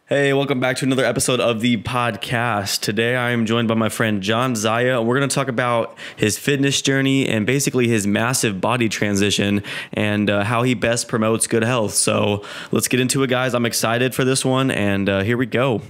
Hey, welcome back to another episode of the podcast. Today I am joined by my friend John Zaya. We're going to talk about his fitness journey and basically his massive body transition and how he best promotes good health. So let's get into it, guys. I'm excited for this one, and here we go.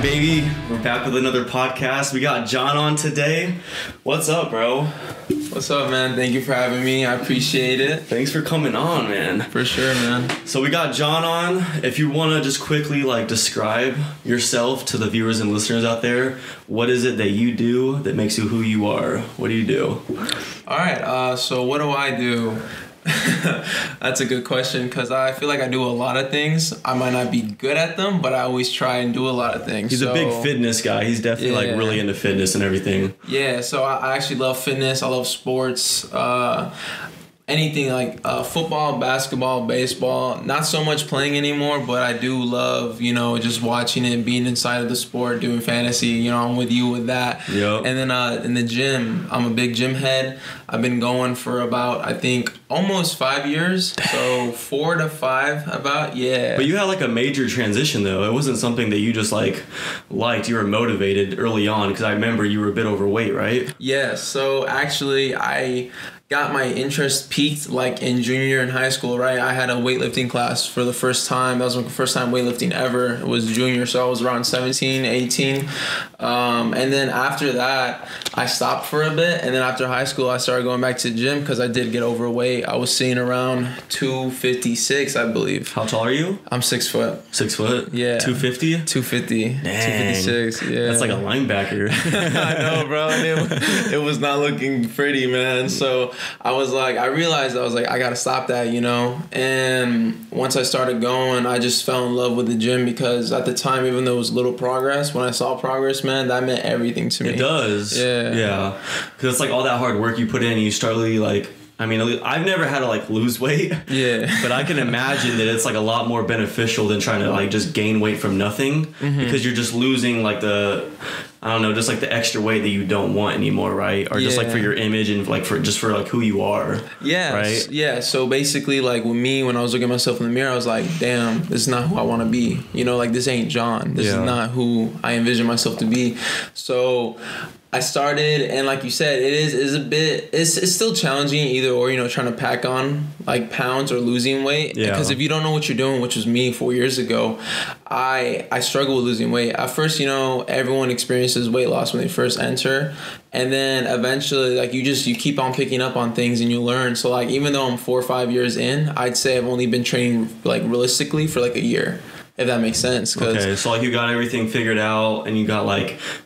Baby, we're back with another podcast. We got John on today. What's up, bro? What's up, man? Thank you for having me. I appreciate it. Thanks for coming on, man. For sure, man. So we got John on. If you want to just quickly describe yourself to the viewers and listeners out there, what is it that you do that makes you who you are? What do you do? All right. So what do I do? That's a good question because I feel like I do a lot of things. I might not be good at them, but I always try and do a lot of things. He's a big fitness guy. He's definitely really into fitness and everything. Yeah, so I actually love fitness. I love sports. Anything like football, basketball, baseball. Not so much playing anymore, but I do love, just watching it, being inside of the sport, doing fantasy. I'm with you with that. Yep. And then in the gym, I'm a big gym head. I've been going for about, I think, almost 5 years. So 4 to 5 about, yeah. But you had a major transition, though. It wasn't something that you just liked. You were motivated early on because I remember you were a bit overweight, right? Yeah, so actually I got my interest peaked in junior year in high school, right? I had a weightlifting class for the first time. That was my first time weightlifting ever. It was junior, so I was around 17, 18. And then after that, I stopped for a bit. And then after high school, I started going back to the gym because I did get overweight. I was sitting around 256, I believe. How tall are you? I'm 6 foot. 6 foot? Yeah. 250? 250. Dang. 256, yeah. That's like a linebacker. I know, bro. It was not looking pretty, man. So I realized I gotta stop that, and once I started going, I just fell in love with the gym because at the time, even though it was little progress, when I saw progress, man, that meant everything to me. It does. Yeah. Because it's all that hard work you put in and you start really I've never had to lose weight. Yeah. But I can imagine that it's a lot more beneficial than trying to just gain weight from nothing, because you're just losing the extra weight that you don't want anymore, right? Or just for your image and for who you are. Yeah. Right? Yeah. So basically with me, when I was looking at myself in the mirror, I was like, damn, this is not who I want to be. This ain't John. This is not who I envision myself to be. So I started, and like you said, it's still challenging either or, trying to pack on pounds or losing weight. Yeah. Because if you don't know what you're doing, which was me 4 years ago, I struggle with losing weight. At first, everyone experiences weight loss when they first enter. And then eventually, you keep on picking up on things and you learn. So even though I'm 4 or 5 years in, I'd say I've only been training realistically for a year. If that makes sense. Okay, so you got everything figured out and you got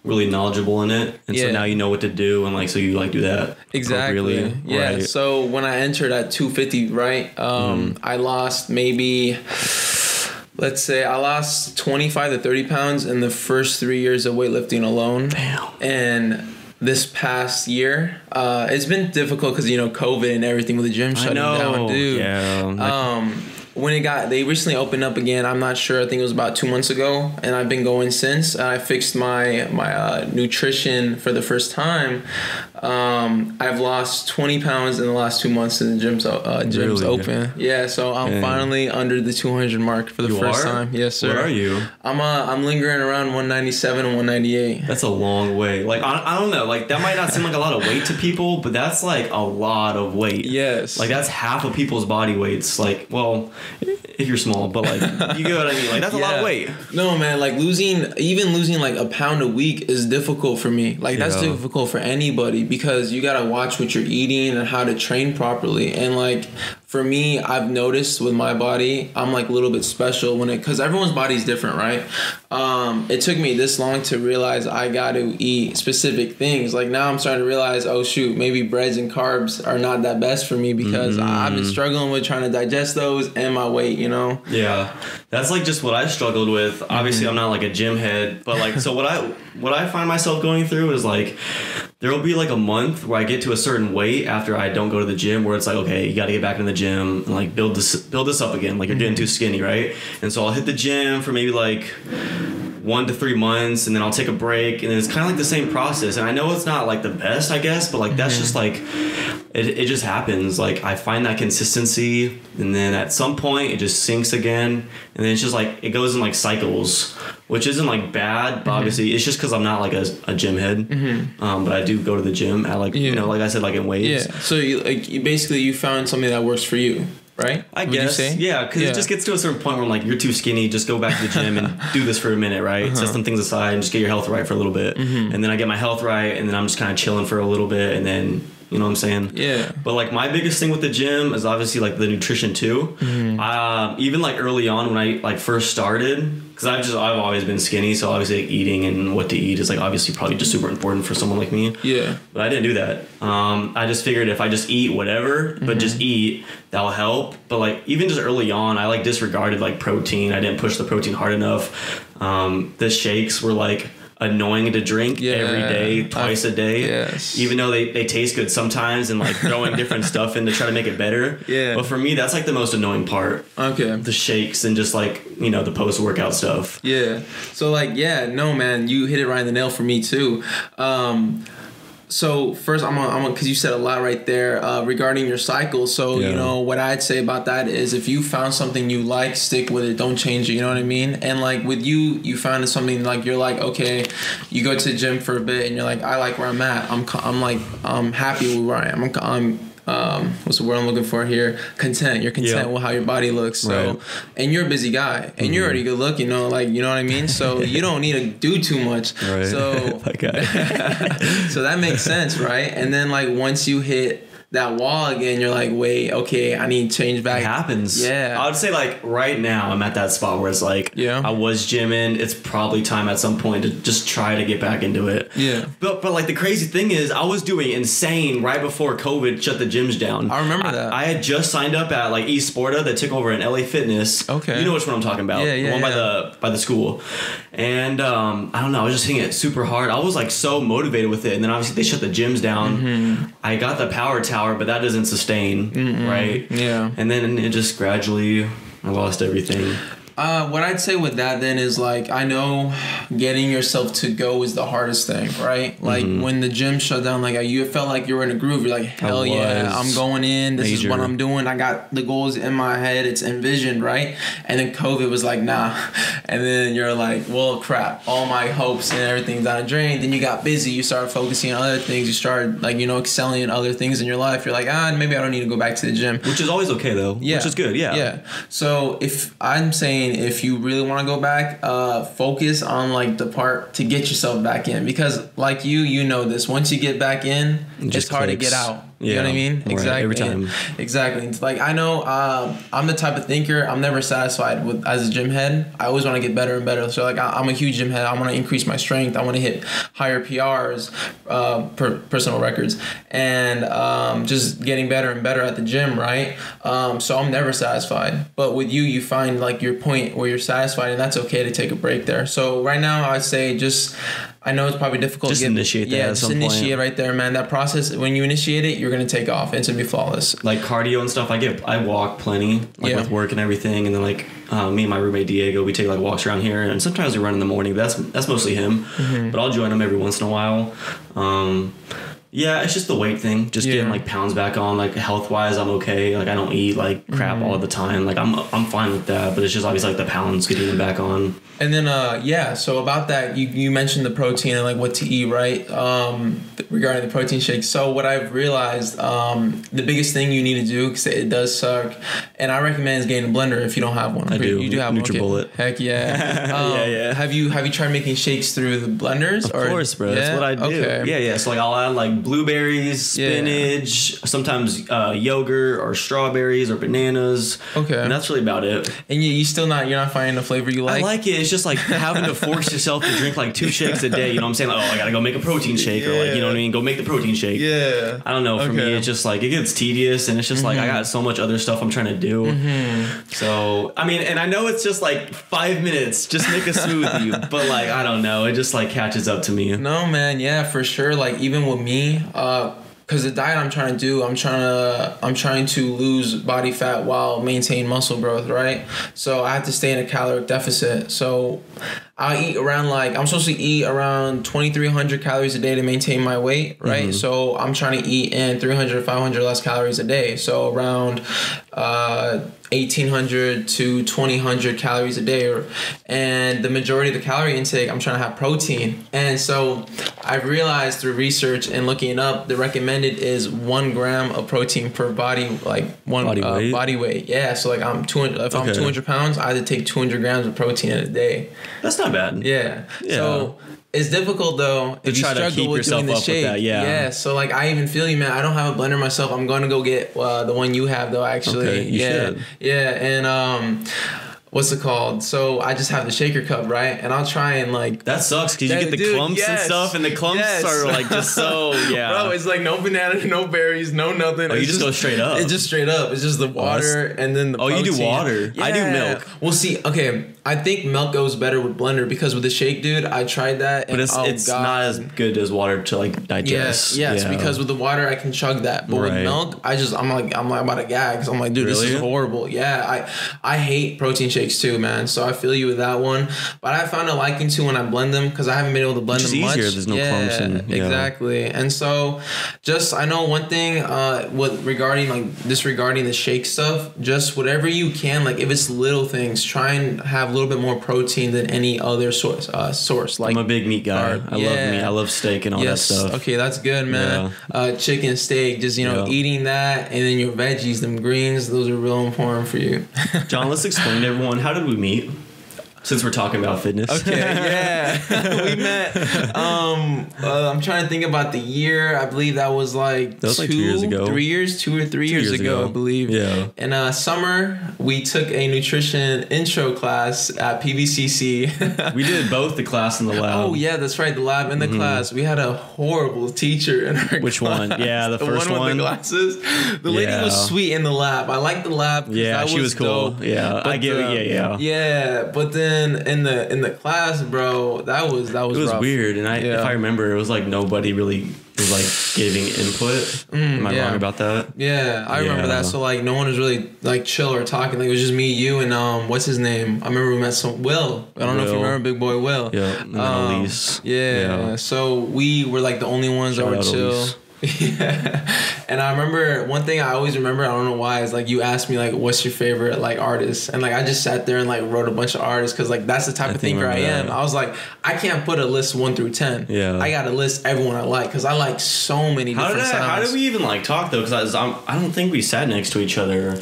really knowledgeable in it, and so now you know what to do, and so you do that exactly. Yeah. Right. So when I entered at 250, right, I lost maybe, let's say I lost 25 to 30 pounds in the first 3 years of weightlifting alone. Damn. And this past year, it's been difficult because COVID and everything with the gym shutting down, dude. Yeah. They recently opened up again. I'm not sure. I think it was about 2 months ago, and I've been going since. I fixed my nutrition for the first time. I've lost 20 pounds in the last 2 months in the gym's open. Yeah, so I'm finally under the 200 mark for the first time. Yes, sir. What are you? I'm lingering around 197 and 198. That's a long way. I don't know. That might not seem like a lot of weight to people, but that's a lot of weight. Yes. That's half of people's body weights. If you're small, but you get what I mean. That's a lot of weight. No, man. Losing a pound a week is difficult for me. That's difficult for anybody because you gotta watch what you're eating and how to train properly. And for me, I've noticed with my body, I'm a little bit special because everyone's body is different, right? It took me this long to realize I got to eat specific things. Now I'm starting to realize, oh shoot, maybe breads and carbs are not that best for me because I've been struggling with trying to digest those and my weight, Yeah, that's just what I struggled with. Obviously, I'm not a gym head, but so what I find myself going through is there will be like a month where I get to a certain weight after I don't go to the gym, where it's like, okay, you got to get back in the gym and like build this up again. Like you're getting too skinny, right? And so I'll hit the gym for maybe like 1 to 3 months, and then I'll take a break, and then it's kind of like the same process. And I know it's not like the best, I guess, but like that's just like it just happens. Like I find that consistency, and then at some point it just sinks again, and then it's just like it goes in like cycles, which isn't like bad, but obviously it's just because I'm not like a gym head. But I do go to the gym at like you know, like I said, like in waves. Yeah. So you basically you found something that works for you. Right? I guess. Yeah, because it just gets to a certain point where I'm like, you're too skinny, just go back to the gym and do this for a minute, right? Set some things aside and just get your health right for a little bit. And then I get my health right, and then I'm just kind of chilling for a little bit, and then, you know what I'm saying? Yeah. But like my biggest thing with the gym is obviously like the nutrition too. Even like early on when I like first started, because I've always been skinny, so obviously like, eating and what to eat is like obviously probably just super important for someone like me. Yeah. But I didn't do that. I just figured if I just eat whatever, but just eat, that'll help. But like even just early on, I like disregarded like protein. I didn't push the protein hard enough. The shakes were like annoying to drink every day, twice a day. Yes. Even though they taste good sometimes, and like throwing different stuff in to try to make it better. Yeah. But for me, that's like the most annoying part. Okay. The shakes and just like, you know, the post-workout stuff. Yeah. So like, no, man, you hit it right in the nail for me too. So first, I'm on because you said a lot right there regarding your cycle. So you know what I'd say about that is if you found something you like, stick with it. Don't change it. You know what I mean? And like with you found something like you're like, okay, you go to the gym for a bit and you're like, I like where I'm at. I'm happy with where I am. I'm what's the word I'm looking for here? Content. You're content with how your body looks. So, and you're a busy guy, and you're already good looking. You know, like you know what I mean. So you don't need to do too much. Right. So so that makes sense, right? And then like once you hit that wall again, you're like, wait, okay, I need to change back. It happens. Yeah. I would say like right now I'm at that spot where it's like, I was gymming. It's probably time at some point to just try to get back into it. Yeah. But like the crazy thing is I was doing insane right before COVID shut the gyms down. I remember that. I had just signed up at like Esporta that took over in LA Fitness. Okay. You know which one I'm talking about. The one by the school. And I don't know, I was just hitting it super hard. I was like so motivated with it. And then obviously they shut the gyms down. I got the power tower, but that doesn't sustain, right? Yeah. And then it just gradually, I lost everything. What I'd say with that then is like, I know getting yourself to go is the hardest thing, right? Like when the gym shut down, like you felt like you were in a groove. You're like, hell yeah, I'm going in. This is what I'm doing. I got the goals in my head. It's envisioned, right? And then COVID was like, nah. And then you're like, well, crap. All my hopes and everything's down the drain. Then you got busy. You started focusing on other things. You started like, you know, excelling in other things in your life. You're like, maybe I don't need to go back to the gym. Which is always okay though. Yeah. Which is good. Yeah. Yeah. So if I'm saying, if you really want to go back, focus on like the part to get yourself back in, because like you know this, once you get back in, it's hard to get out. You know what I mean? Right. Exactly. Every time. Exactly. It's like I know I'm the type of thinker, I'm never satisfied with as a gym head. I always want to get better and better. So like I'm a huge gym head. I want to increase my strength. I want to hit higher PRs, personal records, and just getting better and better at the gym, right? So I'm never satisfied. But with you find like your point where you're satisfied, and that's okay to take a break there. So right now I'd say I know it's probably difficult to initiate that. Yeah, just initiate right there, man. That process, when you initiate it, you're gonna take off. It's gonna be flawless. Like cardio and stuff, I walk plenty, like with work and everything, and then like me and my roommate Diego, we take like walks around here, and sometimes we run in the morning. But that's mostly him, but I'll join him every once in a while. Yeah, it's just the weight thing. Just getting like pounds back on. Like health wise, I'm okay. Like I don't eat like crap all the time. Like I'm fine with that. But it's just obviously like the pounds getting them back on. And then so about that, you mentioned the protein and like what to eat, right? Regarding the protein shakes. So what I've realized, the biggest thing you need to do, because it does suck, and I recommend is getting a blender if you don't have one. I do. You do have one. NutriBullet. Heck yeah. Yeah. Have you tried making shakes through the blenders? Of course, bro. That's what I do. Okay. Yeah. So like I'll add like like blueberries, spinach, sometimes yogurt or strawberries or bananas. Okay. And that's really about it. And you're not finding the flavor you like? I like it. It's just like having to force yourself to drink like 2 shakes a day. You know what I'm saying? Like, oh, I gotta go make a protein shake, or like, you know what I mean? Go make the protein shake. Yeah. I don't know. For me, it's just like it gets tedious, and it's just like I got so much other stuff I'm trying to do. So I mean, and I know it's just like 5 minutes, just make a smoothie, but like I don't know, it just like catches up to me. No, man, yeah, for sure. Like even with me, because the diet I'm trying to do, I'm trying to lose body fat while maintain muscle growth, right? So I have to stay in a caloric deficit. So I eat around I'm supposed to eat around 2,300 calories a day to maintain my weight, right? So I'm trying to eat in 300, 500 less calories a day. So around 1,800 to 2,000 calories a day, and the majority of the calorie intake, I'm trying to have protein. And so I've realized through research and looking it up, the recommended is 1 gram of protein per body, like body weight. Yeah, so like I'm 200. If I'm 200 pounds, I have to take 200 grams of protein in a day. That's not bad. Yeah. So it's difficult though if you struggle with doing the shake. That, yeah. So like I even feel you, man. I don't have a blender myself. I'm going to go get the one you have though. Actually, okay, you should. Yeah, and what's it called? So I just have the shaker cup, right? And I'll try and like... That sucks because you get the clumps and stuff, and the clumps are like just so, Bro, it's like no banana, no berries, no nothing. Oh, you just go straight up. It's just straight up. It's just the water and then the protein. You do water. Yeah. I do milk. Well, see, okay, I think milk goes better with blender because with the shake, dude, I tried that. But it's not as good as water to like digest. Yes, because with the water, I can chug that. But with milk, I'm about to gag because I'm like, dude, this is horrible. Yeah, I hate protein shakes too, man. So I feel you with that one, but I found a liking to when I blend them because I haven't been able to blend them much. Easier. There's no clumps. Exactly. And so, just I know one thing regarding the shake stuff. Just whatever you can, like if it's little things, try and have a little bit more protein than any other source. Like I'm a big meat guy. I love meat. I love steak and all that stuff. Okay, that's good, man. Chicken, steak, just eating that, and then your veggies, them greens, those are real important for you. John, let's explain to everyone, how did we meet? Since we're talking about fitness. Okay, yeah. We met. I'm trying to think about the year. I believe that was like 2 years ago. 3 years, 2 or 3 years ago, I believe. Yeah. In summer, we took a nutrition intro class at PVCC. We did both the class and the lab. Oh, yeah, that's right. The lab and the class. We had a horrible teacher in our Which class. one? Yeah, the first one. With the glasses. The lady was sweet in the lab. I liked the lab. Yeah, she was cool. Dope. Yeah, I get it. Yeah. Yeah, but then in the class, bro, that was it was rough. Weird, and if I remember, it was like nobody really was like giving input. Am I wrong about that? Yeah, I remember that. So like no one was really like chill or talking. Like it was just me, you, and what's his name? I remember we met Will. I don't know if you remember Big Boy Will. Yeah, and Elise. Yeah. So we were like the only ones that were chill. Elise. Yeah, and I remember one thing I always remember, I don't know why, is like you asked me like what's your favorite like artist, and like I just sat there and like wrote a bunch of artists because like that's the type of thinker I am. I was like, I can't put a list 1 through 10. Yeah, I gotta list everyone I like because I like so many different sounds. How did we even like talk though? Because I don't think we sat next to each other.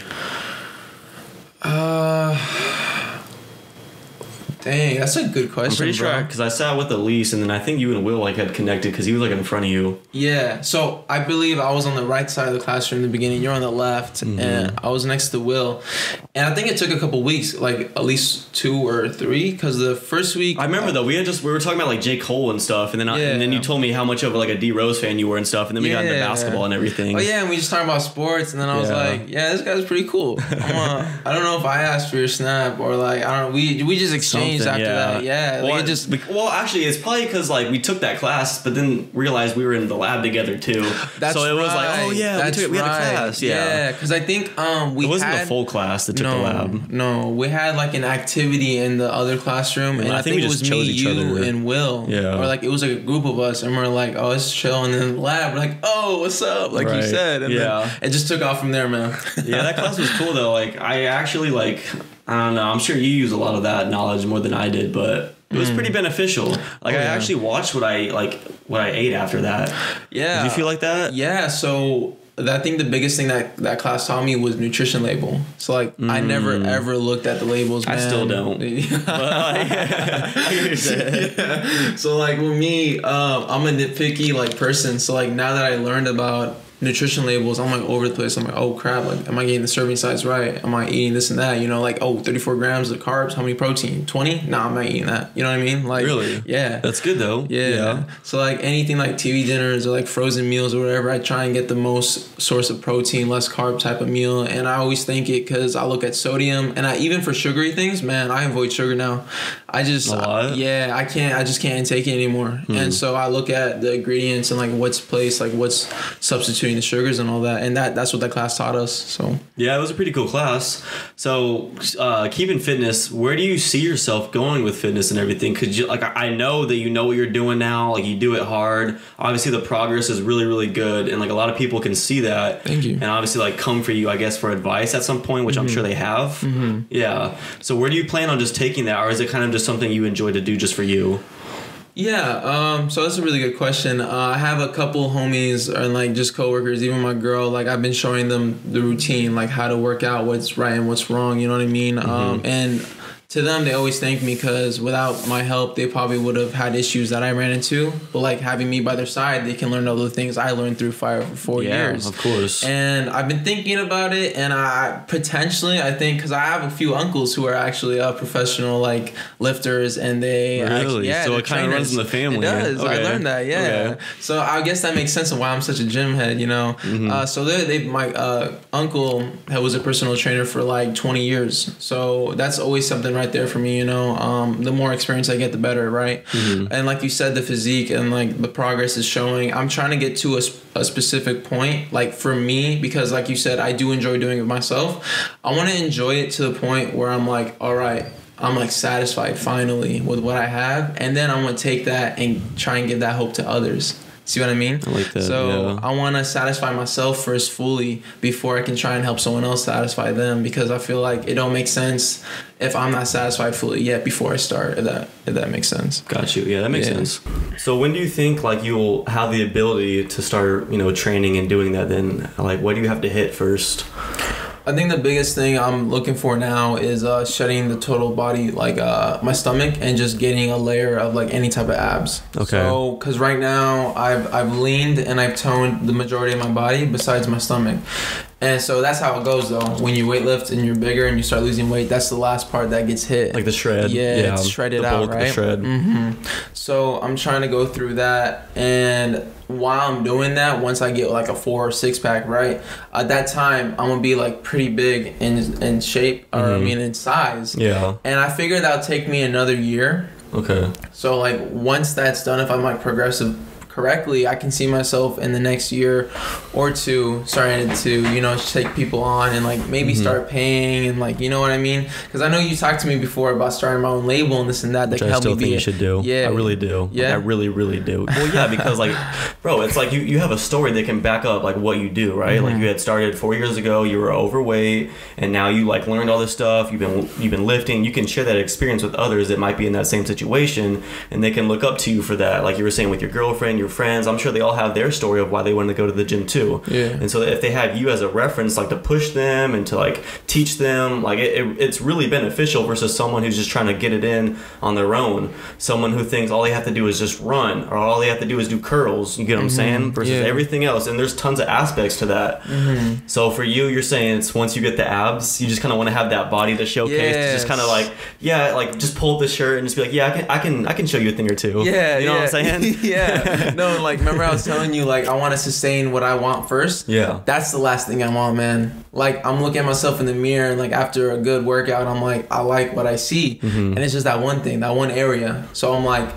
Dang, that's a good question. I'm pretty sure because I sat with Elise, and then I think you and Will like had connected because he was like in front of you. Yeah, so I believe I was on the right side of the classroom in the beginning. You're on the left, and I was next to Will. And I think it took a couple weeks, like at least 2 or 3, because the first week I remember though we were talking about like J. Cole and stuff, and then and then you told me how much of like a D Rose fan you were and stuff, and then we got into basketball and everything. Oh yeah, and we just talking about sports, and then I was like, yeah, this guy's pretty cool. I don't know if I asked for your snap or like I don't know. We just exchanged after that. Yeah, well, like actually, it's probably because like we took that class, but then realized we were in the lab together too. So it was like, oh yeah, we had a class. Yeah, because I think it wasn't the full class that took the lab. No, we had like an activity in the other classroom, and I think it was me, you, and Will. Yeah, or like it was like a group of us, and we're like, oh, it's chill, and then in the lab, we're like, oh, what's up? Like you said, and then it just took off from there, man. Yeah, that class was cool though. Like I actually like. I don't know. I'm sure you use a lot of that knowledge more than I did, but it was pretty beneficial. Like I actually watched what I ate after that. Yeah. Did you feel like that? Yeah. So I think the biggest thing that class taught me was nutrition label. So like I never ever looked at the labels, man. I still don't. Yeah. So like with me, I'm a nitpicky like person. So like now that I learned about nutrition labels, I'm like over the place. I'm like, oh crap, like am I getting the serving size right? Am I eating this and that? You know, like, oh, 34 grams of carbs, how many protein? 20? Nah, I'm not eating that. You know what I mean? Like, really? Yeah. That's good though. Yeah. So like anything like TV dinners or like frozen meals or whatever, I try and get the most source of protein, less carb type of meal. And I always think it because I look at sodium, and I even for sugary things, man, I avoid sugar now. I just I just can't take it anymore. And so I look at the ingredients and like what's placed, like what's substituting the sugars and all that, and that's what that class taught us. So yeah, it was a pretty cool class. So keeping fitness, where do you see yourself going with fitness and everything? Because like I know that you know what you're doing now, like you do it hard. Obviously the progress is really, really good, and like a lot of people can see that. Thank you. And obviously like come for you, I guess, for advice at some point, which I'm sure they have. Yeah. So where do you plan on just taking that, or is it kind of just something you enjoy to do just for you? Yeah, so that's a really good question. I have a couple homies and like just coworkers, even my girl, like I've been showing them the routine, like how to work out, what's right and what's wrong, you know what I mean? And to them, they always thank me because without my help, they probably would have had issues that I ran into. But like having me by their side, they can learn all the things I learned through fire for 4 years. Yeah, of course. And I've been thinking about it, and I think because I have a few uncles who are actually professional like lifters, and they really, so it kind of runs in the family. It does. Okay. I learned that. Yeah. Okay. So I guess that makes sense of why I'm such a gym head. You know. So my uncle was a personal trainer for like 20 years. So that's always something right there for me, you know. The more experience I get, the better, right? And like you said, the physique and like the progress is showing. I'm trying to get to a specific point, like for me, because like you said, I do enjoy doing it myself. I want to enjoy it to the point where I'm like, all right, I'm like satisfied finally with what I have, and then I want to take that and try and give that hope to others. See what I mean? I like that. So yeah. I want to satisfy myself first fully before I can try and help someone else satisfy them, because I feel like it don't make sense if I'm not satisfied fully yet before I start, if that makes sense. Got you. Yeah, that makes sense. So when do you think like you'll have the ability to start, you know, training and doing that then? Like what do you have to hit first? I think the biggest thing I'm looking for now is shedding the total body, like my stomach, and just getting a layer of like any type of abs. Okay. So, because right now I've leaned and I've toned the majority of my body besides my stomach. And so that's how it goes though. When you weightlift and you're bigger and you start losing weight, that's the last part that gets hit. Like the shred. Yeah, it's shredded out, right? The shred. So I'm trying to go through that, and while I'm doing that, once I get like a 4 or 6 pack, right, at that time I'm gonna be like pretty big in shape, or I mean in size. Yeah. And I figure that'll take me another year. Okay. So like once that's done, if I'm like progressive correctly, I can see myself in the next year or two starting to, you know, take people on and like maybe start paying and like, you know what I mean? Because I know you talked to me before about starting my own label and this and that can help me be. I still think you should do. Yeah, I really do. Yeah, like, I really, really do. Well, yeah, because like, bro, it's like you have a story that can back up like what you do, right? Like you had started 4 years ago, you were overweight, and now you like learned all this stuff. You've been lifting. You can share that experience with others that might be in that same situation, and they can look up to you for that. Like you were saying with your girlfriend, your friends. I'm sure they all have their story of why they wanted to go to the gym too. Yeah. And so if they have you as a reference, like to push them and to like teach them, like it's really beneficial versus someone who's just trying to get it in on their own. Someone who thinks all they have to do is just run, or all they have to do is do curls. You get what I'm saying? Versus everything else. And there's tons of aspects to that. So for you, you're saying it's once you get the abs, you just kind of want to have that body to showcase. To just kind of like, like just pull up the shirt and just be like, yeah, I can show you a thing or two. Yeah. You know what I'm saying? Yeah. No, like remember I was telling you like I want to sustain what I want first. Yeah. That's the last thing I want, man. Like I'm looking at myself in the mirror, and like after a good workout, I'm like, I like what I see. And it's just that one thing, that one area. So I'm like,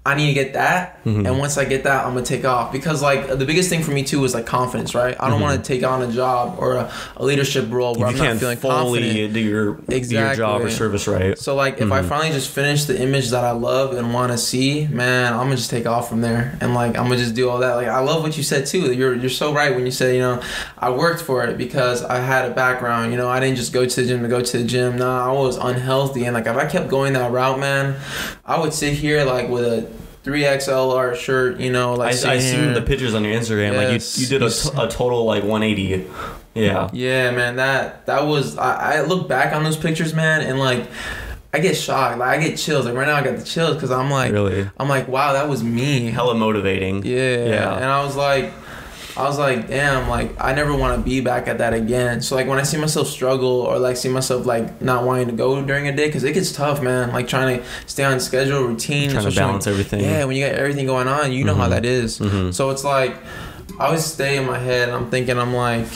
I need to get that, and once I get that, I'm gonna take off. Because like the biggest thing for me too is like confidence, right? I don't want to take on a job or a leadership role where I'm not feeling confident. Do your job or service right. So like if I finally just finish the image that I love and want to see, man, I'm gonna just take off from there, and like I'm gonna just do all that. Like I love what you said too. You're so right when you say, you know, I worked for it because I had a background. You know, I didn't just go to the gym to go to the gym. Nah, I was unhealthy, and like if I kept going that route, man, I would sit here like with a 3XLR shirt, you know, like I seen the pictures on your Instagram. Yes. Like you did a total like 180. Yeah. Yeah, man. That was. I look back on those pictures, man, and like I get shocked. Like I get chills. Like right now I got the chills because I'm like, really? I'm like, wow, that was me. Hella motivating. Yeah. And I was like, damn, like I never want to be back at that again. So like when I see myself struggle or like see myself like not wanting to go during a day, because it gets tough, man. Like trying to stay on schedule, routine, trying to balance everything. Yeah, when you got everything going on, you know how that is. So it's like I always stay in my head and I'm thinking, I'm like,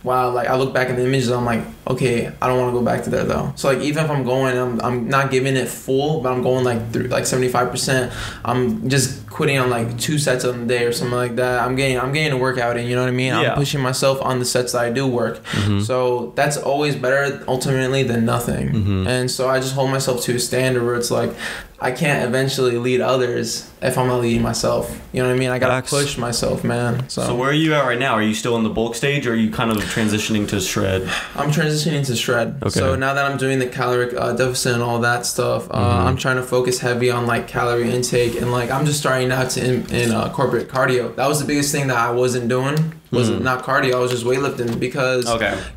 wow, like I look back at the images, I'm like, okay, I don't want to go back to that though. So like even if I'm going, I'm not giving it full, but I'm going like through like 75%. I'm just quitting on like 2 sets on the day or something like that. I'm getting a workout in, you know what I mean? Yeah. I'm pushing myself on the sets that I do work. So that's always better ultimately than nothing. And so I just hold myself to a standard where it's like I can't eventually lead others if I'm not leading myself. You know what I mean? I gotta push myself, man. So where are you at right now? Are you still in the bulk stage, or are you kind of transitioning to shred? I'm transitioning to shred. Okay. So now that I'm doing the caloric deficit and all that stuff, I'm trying to focus heavy on like calorie intake, and like I'm just starting out to incorporate cardio. That was the biggest thing that I wasn't doing. Was not cardio. I was just weightlifting because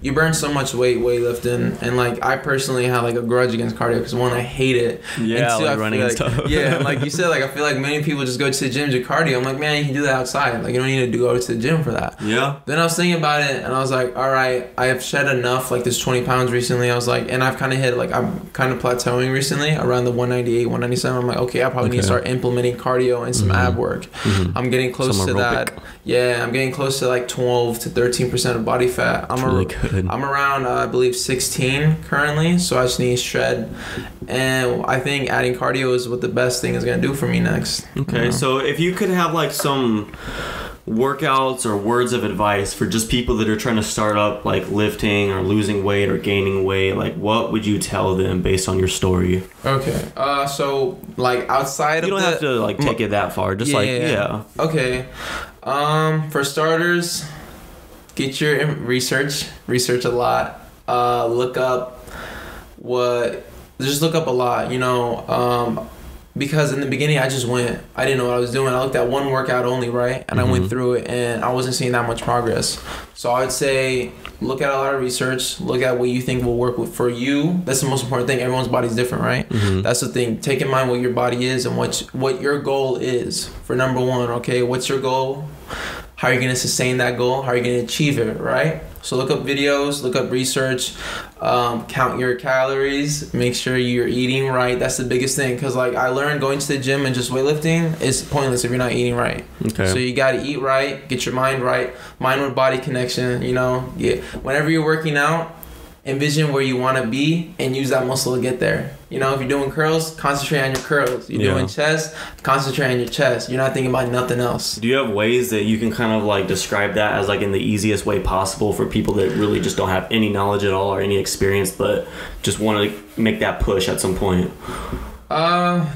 you burn so much weight weightlifting, and like I personally have like a grudge against cardio because one, I hate it. Yeah, and two, like running and stuff. Yeah, and like you said, like I feel like many people just go to the gym to cardio. I'm like, man, you can do that outside. Like you don't need to go to the gym for that. Yeah. Then I was thinking about it, and I was like, all right, I have shed enough. Like this 20 pounds recently. I was like, and I've kind of hit like I'm kind of plateauing recently around the 198, 197. I'm like, okay, I probably need to start implementing cardio and some ab work. I'm getting close to that. Yeah, I'm getting close to like 12 to 13% of body fat. I'm around I believe 16 currently, so I just need to shred, and I think adding cardio is what the best thing is gonna do for me next. Okay, so if you could have like some workouts or words of advice for just people that are trying to start up like lifting or losing weight or gaining weight, like what would you tell them based on your story? Okay, so like outside you don't have to like take it that far, just okay, for starters, get your research a lot, look up a lot, you know, because in the beginning I didn't know what I was doing. I looked at one workout only, right? And I went through it and I wasn't seeing that much progress. So I would say look at a lot of research, look at what you think will work for you. That's the most important thing. Everyone's body's different, right? That's the thing. Take in mind what your body is and what your goal is for number one, okay? What's your goal? How are you going to sustain that goal? How are you going to achieve it, right? So look up videos, look up research, count your calories, make sure you're eating right. That's the biggest thing, because like I learned going to the gym and just weightlifting is pointless if you're not eating right. Okay. So you got to eat right, get your mind right, mind with body connection, you know. Yeah. Whenever you're working out, envision where you want to be and use that muscle to get there. You know, if you're doing curls, concentrate on your curls. You're doing chest, concentrate on your chest. You're not thinking about nothing else. Do you have ways that you can kind of like describe that as like in the easiest way possible for people that really just don't have any knowledge at all or any experience but just want to make that push at some point?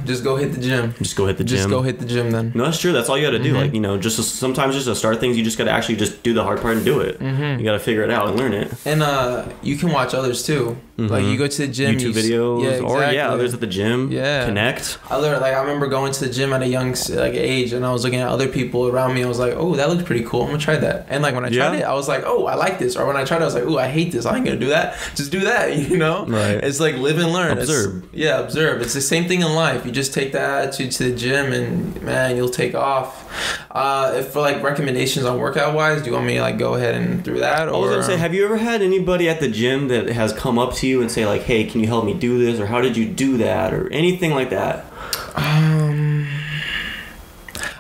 Just go hit the gym. Just go hit the gym then. No, that's true. That's all you got to do. Like, you know, sometimes just to start things, you just got to actually just do the hard part and do it. You got to figure it out and learn it. And you can watch others too. Like you go to the gym, YouTube videos, or others at the gym. Connect. I remember going to the gym at a young age, and I was looking at other people around me. I was like, oh, that looks pretty cool. I'm gonna try that. And like when I tried it, I was like, oh, I like this. Or when I tried it, I was like, oh, I hate this. I ain't gonna do that. Just do that. You know? Right. It's like live and learn. Observe. Observe. It's the same thing in life. You just take that attitude to the gym, and man, you'll take off. If for like recommendations on workout wise, do you want me to like go ahead and through that? Or I was gonna say, have you ever had anybody at the gym that has come up to you and say like, hey, can you help me do this, or how did you do that, or anything like that?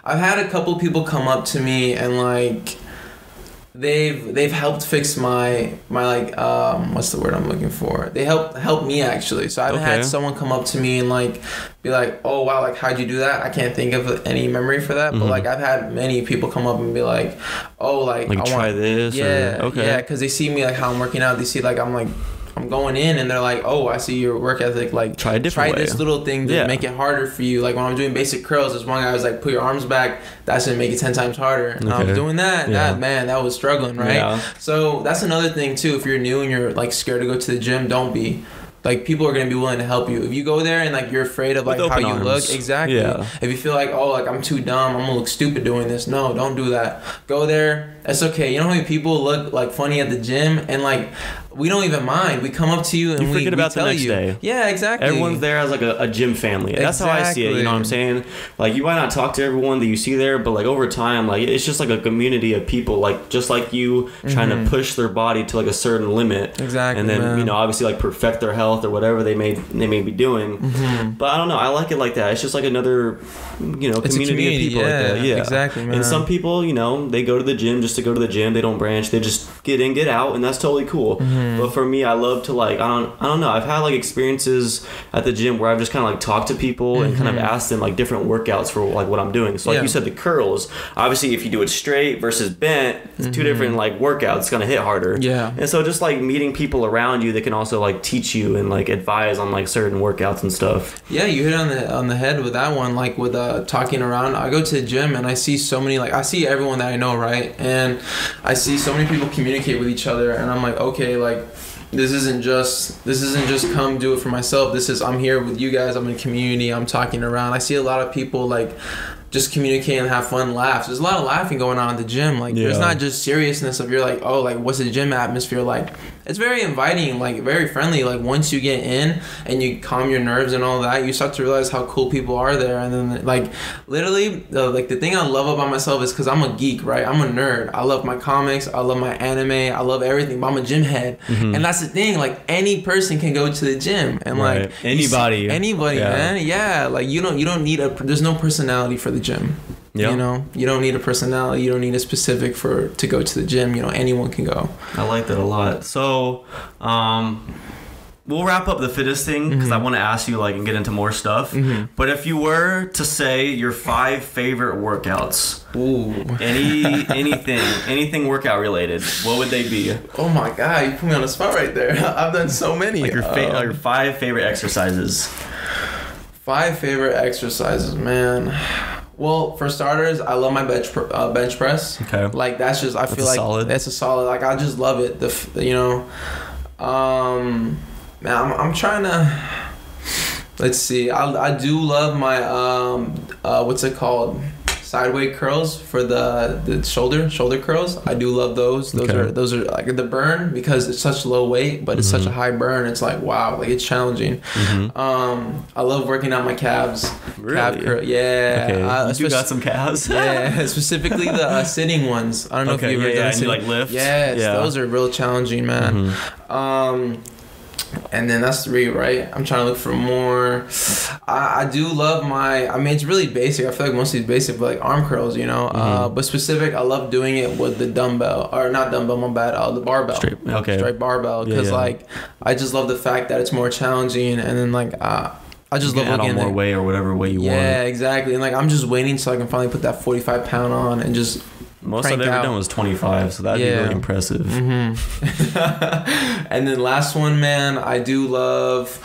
I've had a couple people come up to me and like they've helped fix my like what's the word I'm looking for? They help me actually. So I've had someone come up to me and like be like, oh wow, like how'd you do that? I can't think of any memory for that, but like I've had many people come up and be like, oh like I try want this. Because they see me like how I'm working out. They see like I'm going in and they're like, oh, I see your work ethic. Like, try this little thing to make it harder for you. Like when I'm doing basic curls, this one guy was like, put your arms back. That's gonna make it 10 times harder. And I was doing that. That was struggling, right? Yeah. So that's another thing too. If you're new and you're like scared to go to the gym, don't be. Like, people are gonna be willing to help you. If you go there and like you're afraid of like how you look, exactly. Yeah. If you feel like, oh, like I'm too dumb, I'm gonna look stupid doing this. No, don't do that. Go there. It's okay. You know how many people look like funny at the gym, and like we don't even mind. We come up to you and you forget about the next day. Yeah, exactly. Everyone's there as like a gym family. That's how I see it. You know what I'm saying? Like, you might not talk to everyone that you see there, but like over time, like it's just like a community of people, like just like you, trying to push their body to like a certain limit. Exactly. And then you know, obviously like perfect their health or whatever they may be doing. But I don't know. I like it like that. It's just like another, you know, community of people like that. Yeah, exactly, man. And some people, you know, they go to the gym just to go to the gym. They don't branch. They just get in, get out, and that's totally cool. But for me, I love to like, I don't know. I've had like experiences at the gym where I've just kind of like talked to people and kind of asked them like different workouts for like what I'm doing. So like you said, the curls, obviously if you do it straight versus bent, it's two different like workouts. It's gonna hit harder. Yeah. And so just like meeting people around you that can also like teach you and like advise on like certain workouts and stuff. Yeah, you hit on the head with that one. Like with talking around, I go to the gym and I see so many, like I see everyone that I know, right? And I see so many people communicate with each other, and I'm like, okay, like this isn't just come do it for myself. This is, I'm here with you guys. I'm in community. I'm talking around. I see a lot of people like just communicate and have fun, laughs. There's a lot of laughing going on at the gym. Like there's not just seriousness of, you're like, oh, like what's the gym atmosphere like? It's very inviting, like very friendly. Like once you get in and you calm your nerves and all that, you start to realize how cool people are there. And then like literally like the thing I love about myself is because I'm a geek, right? I'm a nerd. I love my comics. I love my anime. I love everything. But I'm a gym head. And that's the thing. Like any person can go to the gym and like anybody, man. Yeah. Like you don't need there's no personality for the gym. Yep. You know, you don't need a personality. You don't need a specific to go to the gym. You know, anyone can go. I like that a lot. So, we'll wrap up the fitness thing because I want to ask you like and get into more stuff. But if you were to say your 5 favorite workouts, anything workout related, what would they be? Oh my God, you put me on the spot right there. I've done so many. Like your 5 favorite exercises. 5 favorite exercises, man. Well, for starters, I love my bench press. Okay. Like that's just, I feel like solid. That's a solid. Like I just love it. Man, I'm trying to. Let's see. I do love my what's it called? Sideway curls for the shoulder curls. I do love those. Those are like the burn, because it's such low weight, but it's such a high burn. It's like, wow, like it's challenging. I love working out my calves. Really? Calf curl. Yeah. Okay. You got some calves? Yeah, specifically the sitting ones. I don't know if you've ever done and you like lift? Yes, those are real challenging, man. And then that's 3, right? I'm trying to look for more. I do love it's really basic. I feel like most of these basic, but like arm curls, you know. But specific, I love doing it with the dumbbell, or not dumbbell, my bad. The barbell. Straight barbell, because like I just love the fact that it's more challenging, and then like I just love looking at more weight or whatever weight you want. Yeah, exactly. And like I'm just waiting so I can finally put that 45-pound on and just. Most I've ever done was 25, so that'd be really impressive. And then last one, man, I do love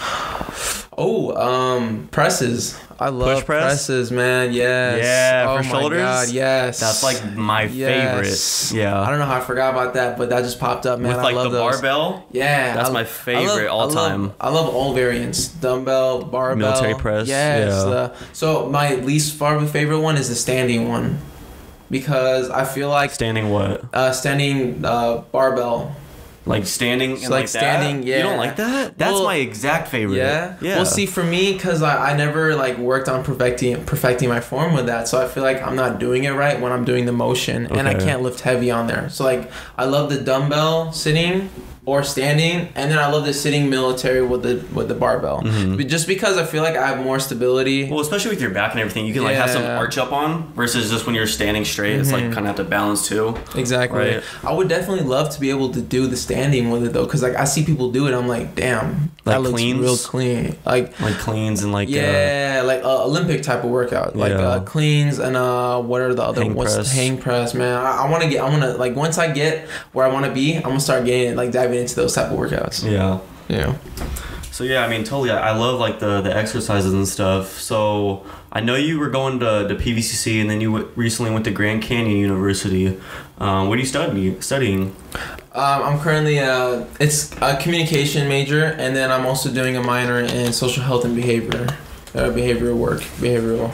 presses. I love presses, man. Yes. Yeah, for shoulders. God, yes. That's like my favorite. Yeah. I don't know how I forgot about that, but that just popped up, man. With like I love the those. barbell. Yeah. That's my favorite all time. I love all variants. Dumbbell, barbell, military press. Yes. Yeah. So my least favorite one is the standing one. Because I feel like standing what? Standing barbell. Like standing and like standing, that? Yeah. You don't like that? That's my exact favorite. Yeah? Well, see, for me, because I never like worked on perfecting my form with that, so I feel like I'm not doing it right when I'm doing the motion, and I can't lift heavy on there. So like, I love the dumbbell sitting or standing, and then I love the sitting military with the barbell. But just because I feel like I have more stability. Well, especially with your back and everything, you can like have some arch up on versus just when you're standing straight. It's like kind of have to balance too. Exactly. Right? I would definitely love to be able to do the standing with it though, because like I see people do it. I'm like, damn, that looks real clean. Like cleans and like like Olympic type of workout, like cleans and what are the other ones? Hang press, man. I want to like once I get where I want to be, I'm gonna start getting like diving into those type of workouts. Yeah. So yeah, I mean, totally. I love like the exercises and stuff. So I know you were going to PVCC, and then you recently went to Grand Canyon University. What are you studying? I'm currently it's a communication major, and then I'm also doing a minor in social health and behavioral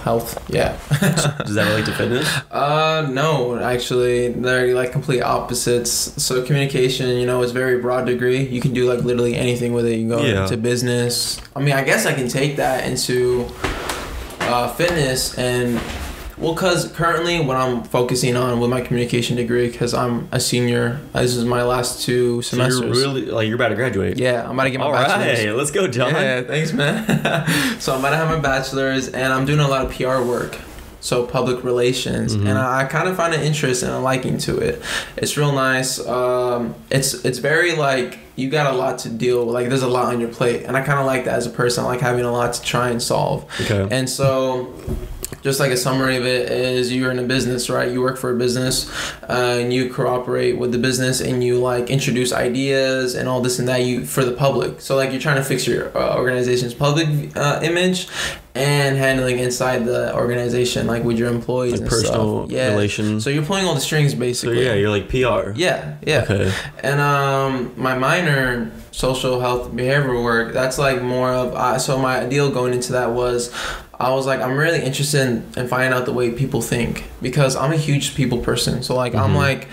health. Yeah. Does that relate to fitness? No, actually, they're like complete opposites. So communication, is a very broad degree. You can do like literally anything with it. You can go into business. I mean, I guess I can take that into fitness and. Well, because currently what I'm focusing on with my communication degree, because I'm a senior, this is my last 2 semesters. So you're about to graduate? Yeah, I'm about to get my bachelor's. All right, let's go, John. Yeah, thanks, man. So I'm about to have my bachelor's, and I'm doing a lot of PR work. So public relations, and I kind of find an interest and a liking to it. It's real nice. It's very like you got a lot to deal with. Like there's a lot on your plate, and I kind of like that as a person. I like having a lot to try and solve. Okay. And so. Just like a summary of it is you're in a business, right? You work for a business and you cooperate with the business and you like introduce ideas and all this and that for the public. So like you're trying to fix your organization's public image and handling inside the organization, like with your employees, like and personal stuff. relations. So you're pulling all the strings basically. So yeah, you're like PR. Yeah. Okay. And my minor, social health behavioral work, that's like more of so my ideal going into that was I was like, I'm really interested in finding out the way people think, because I'm a huge people person. So like I'm like,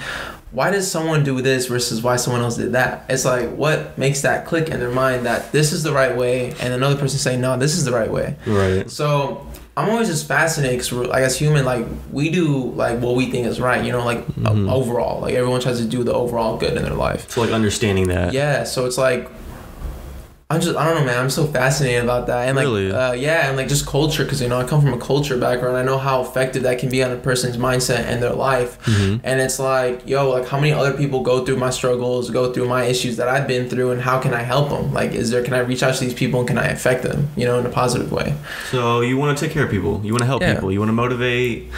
why does someone do this versus why someone else did that? It's like, what makes that click in their mind that this is the right way, and another person saying, no, this is the right way. Right. So I'm always just fascinated because like as human, like we do like what we think is right, like overall, like everyone tries to do the overall good in their life. So like understanding that. Yeah. So it's like, I don't know, man. I'm so fascinated about that. And like, really? And like just culture, because, I come from a culture background. I know how effective that can be on a person's mindset and their life. And it's like, like how many other people go through my struggles, go through my issues that I've been through, and how can I help them? Like, can I reach out to these people and can I affect them, in a positive way? So you want to take care of people. You want to help people. You want to motivate.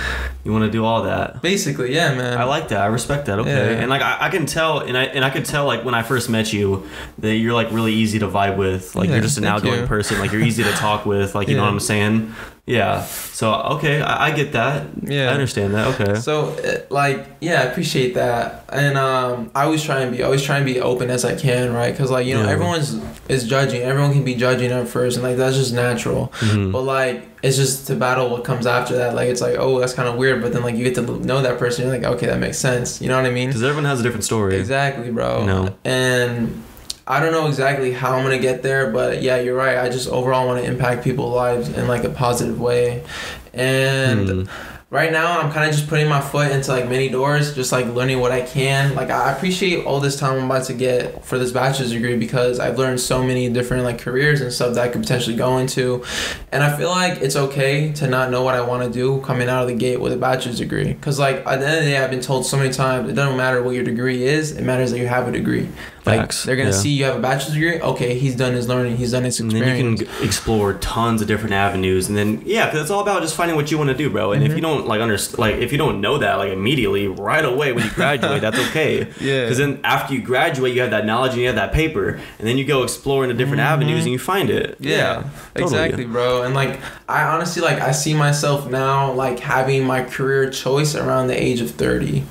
You want to do all that. Basically, yeah, man. I like that. I respect that. Okay. Yeah. And like, I can tell, and I could tell like when I first met you that you're like really easy to vibe with. Like you're just an outgoing person. Like you're easy to talk with. Like you know what I'm saying? Yeah. So okay, I get that. Yeah. I understand that. Okay. So I appreciate that, and I always try and be open as I can, right? Because like everyone is judging. Everyone can be judging at first, and like that's just natural. But like it's just to battle what comes after that. Like it's like, oh, that's kind of weird, but then like you get to know that person. You're like, okay, that makes sense. You know what I mean? Because everyone has a different story. Exactly, bro. And I don't know exactly how I'm gonna get there, but yeah, you're right. I just overall want to impact people's lives in like a positive way, and right now I'm kind of just putting my foot into like many doors, just like learning what I can. Like I appreciate all this time I'm about to get for this bachelor's degree, because I've learned so many different like careers and stuff that I could potentially go into, and I feel like it's okay to not know what I want to do coming out of the gate with a bachelor's degree, because like at the end of the day, I've been told so many times it doesn't matter what your degree is, it matters that you have a degree. Like Facts. They're gonna see you have a bachelor's degree. Okay, he's done his learning. He's done his experience. And then you can explore tons of different avenues, and then because it's all about just finding what you want to do, bro. And if you don't if you don't know that like immediately right away when you graduate, that's okay. Yeah. Because then after you graduate, you have that knowledge and you have that paper, and then you go explore into different avenues and you find it. Yeah, totally. Exactly, bro. And like I honestly I see myself now like having my career choice around the age of 30.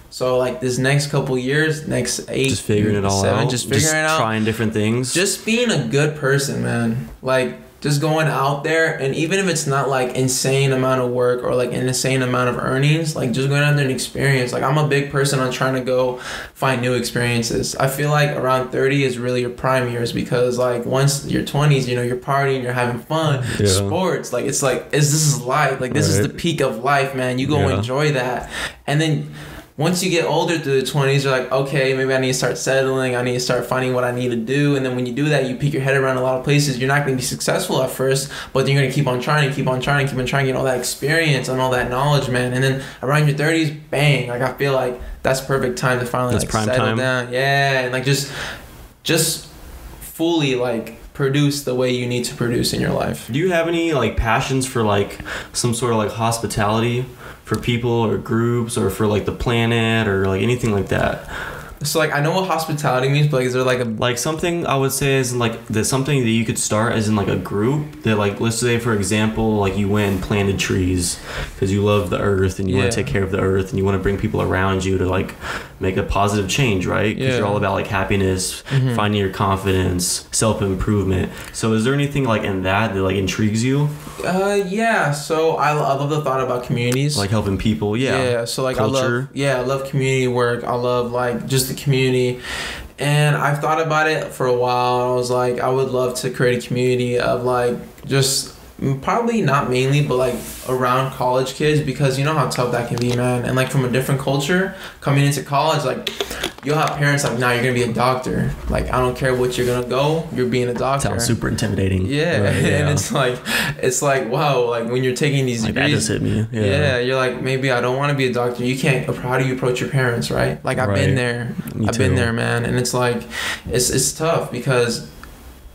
So like this next couple years, next 8, just figuring it all out, just figuring it out, trying different things, just being a good person, man. Like just going out there, and even if it's not like insane amount of work or like an insane amount of earnings, like just going out there and experience. Like I'm a big person on trying to go find new experiences. I feel like around 30 is really your prime years, because like once your 20s, you're partying, you're having fun, sports, like this is life. Like this is the peak of life, man. You go enjoy that, and then once you get older through the 20s, you're like, okay, maybe I need to start settling. I need to start finding what I need to do. And then when you do that, you peek your head around a lot of places. You're not going to be successful at first, but you're going to keep on trying, get all that experience and all that knowledge, man. And then around your 30s, bang. Like I feel like that's perfect time to finally like settle down. Yeah, and like just fully like produce the way you need to produce in your life. Do you have any like passions for like some sort of like hospitality for people or groups, or for like the planet, or like anything like that? So like I know what hospitality means, but like is there like a like something I would say is like there's something that you could start as in like a group that like let's say for example like you went and planted trees because you love the earth and you want to take care of the earth and you want to bring people around you to like make a positive change, right? Because you're all about like happiness, finding your confidence, self-improvement. So is there anything like in that like intrigues you? Yeah. So I love the thought about communities, like helping people. Yeah. So like culture. I love community work. I love like just the community. And I've thought about it for a while. I was like, I would love to create a community of like just probably not mainly, but like around college kids, because you know how tough that can be, man. And like from a different culture coming into college, like you'll have parents like, nah, you're gonna be a doctor. Like I don't care what you're gonna go, you're being a doctor. Sounds super intimidating. Yeah, right, and it's like wow, like when you're taking these like degrees, that just hit me. Yeah, you're like maybe I don't want to be a doctor. You can't. How do you approach your parents, right? Like I've been there. I've been there, man. And it's like it's tough because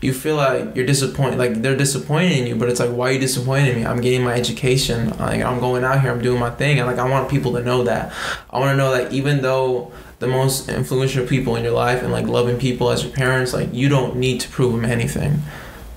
you feel like you're disappointed, like they're disappointed in you, but it's like, why are you disappointed in me? I'm getting my education, like I'm going out here, I'm doing my thing, and like I want people to know that. I want to know that even though the most influential people in your life and like loving people as your parents, like you don't need to prove them anything.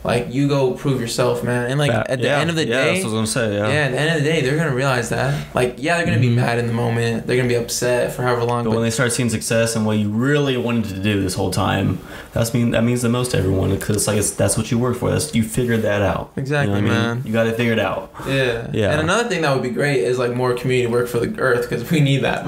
Like you go prove yourself, man. And like at the end of the day, that's what I'm saying. Yeah, at the end of the day, they're gonna realize that. Like, yeah, they're gonna be mad in the moment. They're gonna be upset for however long. But when they start seeing success and what you really wanted to do this whole time, that means the most to everyone, because that's what you work for. You figured that out. Exactly, you know man. I mean? You got it figured out. Yeah. And another thing that would be great is like more community work for the earth, because we need that.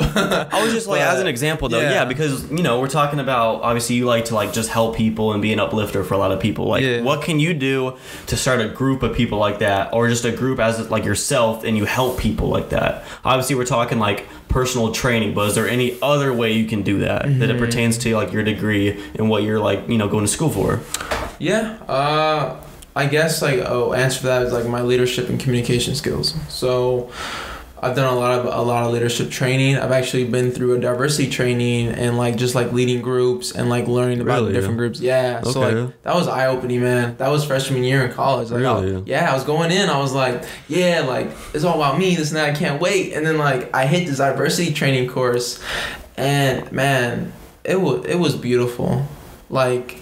I was just like, as an example though, because you know we're talking about, obviously you like to like just help people and be an uplifter for a lot of people. Like, what can you do to start a group of people like that, or just a group as like yourself and you help people like that? Obviously we're talking like personal training, but is there any other way you can do that that it pertains to like your degree and what you're like, you know, going to school for? I guess like answer for that is like my leadership and communication skills. So I've done a lot of leadership training. I've actually been through a diversity training and like just like leading groups and like learning about different groups. Yeah. Okay. So like that was eye opening, man. That was freshman year in college. Like, I was going in. I was like, like it's all about me. This and that. I can't wait. And then like I hit this diversity training course, and man, it was beautiful. Like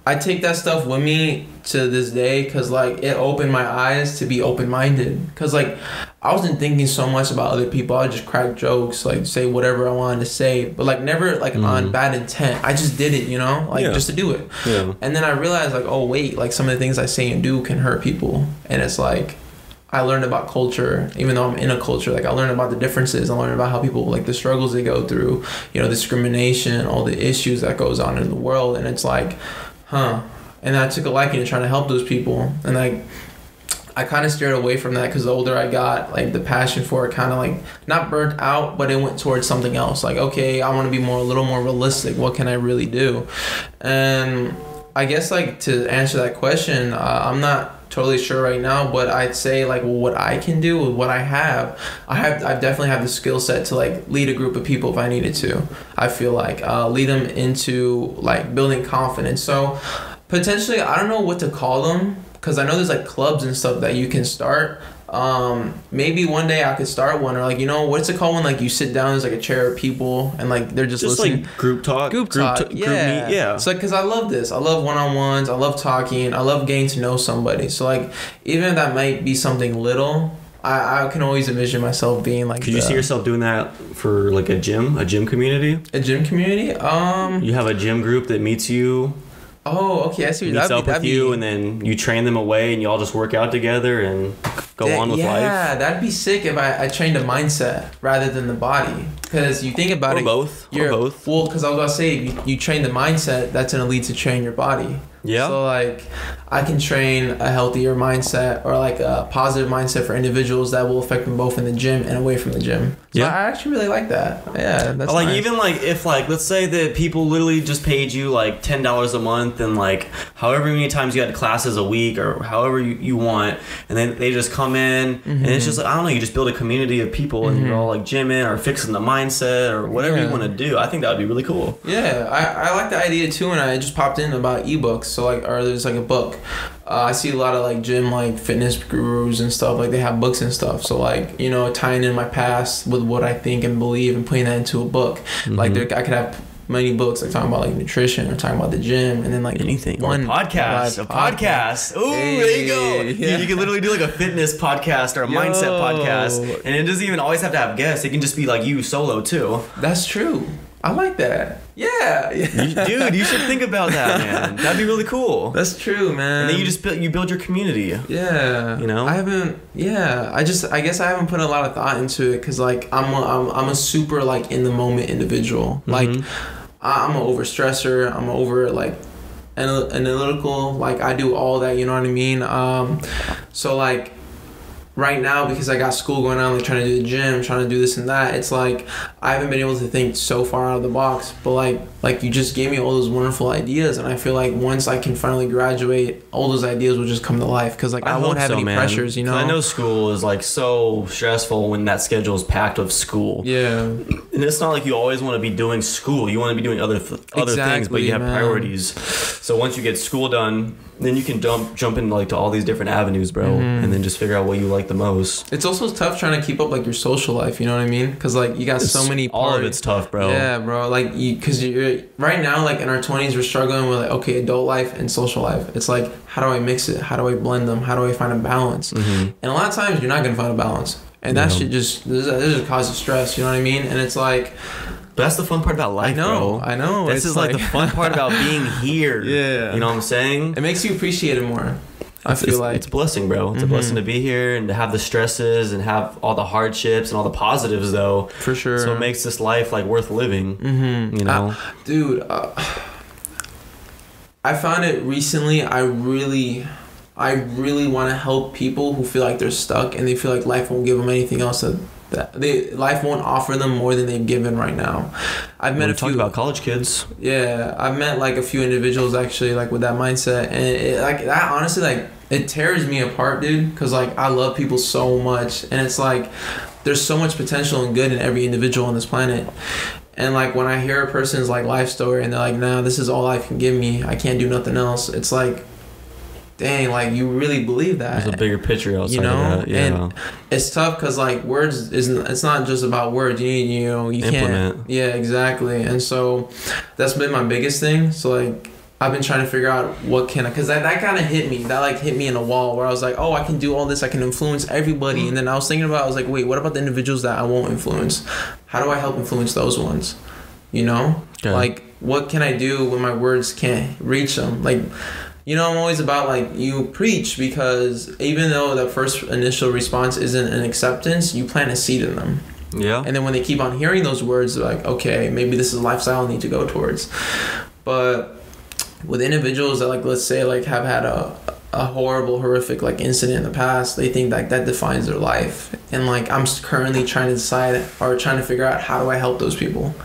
I take that stuff with me to this day, because like it opened my eyes to be open-minded, because like I wasn't thinking so much about other people. I would just crack jokes, like say whatever I wanted to say, but like never like on bad intent. I just did it, you know, like just to do it. And then I realized like, oh wait, like some of the things I say and do can hurt people. And it's like I learned about culture, even though I'm in a culture. Like I learned about the differences. I learned about how people, like the struggles they go through, you know, discrimination, all the issues that goes on in the world. And it's like, and I took a liking to trying to help those people. And like I kind of steered away from that, because the older I got, like the passion for it kind of like not burnt out, but it went towards something else. Like, okay, I want to be a little more realistic. What can I really do? And I guess like to answer that question, I'm not totally sure right now, but I'd say like what I can do with what I definitely have the skill set to like lead a group of people if I needed to. I feel like lead them into like building confidence. So potentially, I don't know what to call them, because I know there's like clubs and stuff that you can start. Maybe one day I could start one, or like, you know, what's it called when like you sit down, there's like a chair of people and like they're just listening. Like group talk. Group meet, yeah. So because I love this, I love one-on-ones, I love talking, I love getting to know somebody. So like even if that might be something little, I can always envision myself being like. Could you see yourself doing that for like a gym community? A gym community? You have a gym group that meets you. Oh, okay. I see. Meets up with you, and then you train them away, and you all just work out together and go on with life. Yeah, that'd be sick if I trained a mindset rather than the body. Because you think about it, both. Well, because I was gonna say you train the mindset, that's gonna lead to train your body. Yeah. So like, I can train a healthier mindset, or like a positive mindset for individuals that will affect them both in the gym and away from the gym. So I actually really like that. Yeah, that's like nice. Even like if like let's say that people literally just paid you like $10 a month, and like however many times you had classes a week, or however you want, and then they just come in and it's just like, I don't know, you just build a community of people and you're all like gymming or fixing the mindset or whatever you want to do. I think that would be really cool. Yeah, I like the idea too, and I just popped in about ebooks. So like, or there's like a book. I see a lot of like gym, like fitness gurus and stuff, like they have books and stuff. So like, you know, tying in my past with what I think and believe and putting that into a book. Like I could have many books like talking about like nutrition or talking about the gym, and then like anything, or a podcast. Ooh, there you go. Yeah. You can literally do like a fitness podcast or a mindset podcast, and it doesn't even always have to have guests. It can just be like you solo too. That's true. I like that. Yeah. Dude, you should think about that, man. That'd be really cool. That's true, man. And then you just build your community. Yeah. You know? I guess I haven't put a lot of thought into it because like I'm a super like in the moment individual. Like I'm an over stressor. I'm over like analytical. Like I do all that, you know what I mean? So like right now, because I got school going on, like trying to do the gym, trying to do this and that, it's like I haven't been able to think so far out of the box. But like you just gave me all those wonderful ideas, and I feel like once I can finally graduate, all those ideas will just come to life because like I won't have any pressures, you know. I know school is like so stressful when that schedule is packed with school. Yeah, and it's not like you always want to be doing school. You want to be doing other things, but you have priorities. So once you get school done, then you can jump in like to all these different avenues, bro, and then just figure out what you like the most. It's also tough trying to keep up like your social life, you know what I mean? Because like you got so many all of it's tough, bro. Yeah, bro. Like because you're right now, like in our 20s, we're struggling with like, okay, adult life and social life. It's like, how do I mix it? How do I blend them? How do I find a balance? And a lot of times you're not gonna find a balance, and that shit just this is a cause of stress, you know what I mean? And it's like, but that's the fun part about life, bro. I know. This is like the fun part about being here. Yeah. You know what I'm saying? It makes you appreciate it more. I feel like it's a blessing, bro. It's a blessing to be here and to have the stresses and have all the hardships and all the positives, though. For sure. So it makes this life like worth living. You know, dude. I found it recently. I really want to help people who feel like they're stuck and they feel like life won't give them anything else life won't offer them more than they've given right now. I've met talking about college kids. Yeah, I've met like a few individuals actually like with that mindset, and it, like that honestly like it tears me apart, dude. Because like I love people so much, and it's like there's so much potential and good in every individual on this planet. And like when I hear a person's like life story and they're like, nah, this is all life can give me, I can't do nothing else, it's like, dang, like you really believe that. There's a bigger picture outside, you know? Of that. Yeah. And it's tough because like words isn't, it's not just about words. You need, you implement. Can't. Yeah, exactly. And so that's been my biggest thing. So like I've been trying to figure out what can I, because that kind of hit me. That like hit me in a wall where I was like, oh, I can do all this. I can influence everybody. And then I was thinking about, I was like, wait, what about the individuals that I won't influence? How do I help influence those ones? You know, like what can I do when my words can't reach them? Like, you know, I'm always about like you preach, because even though the first initial response isn't an acceptance, you plant a seed in them. Yeah. And then when they keep on hearing those words, they're like, okay, maybe this is a lifestyle I need to go towards. But with individuals that like, let's say like have had a horrible, horrific like incident in the past, they think like that defines their life. And like I'm currently trying to decide or trying to figure out how do I help those people.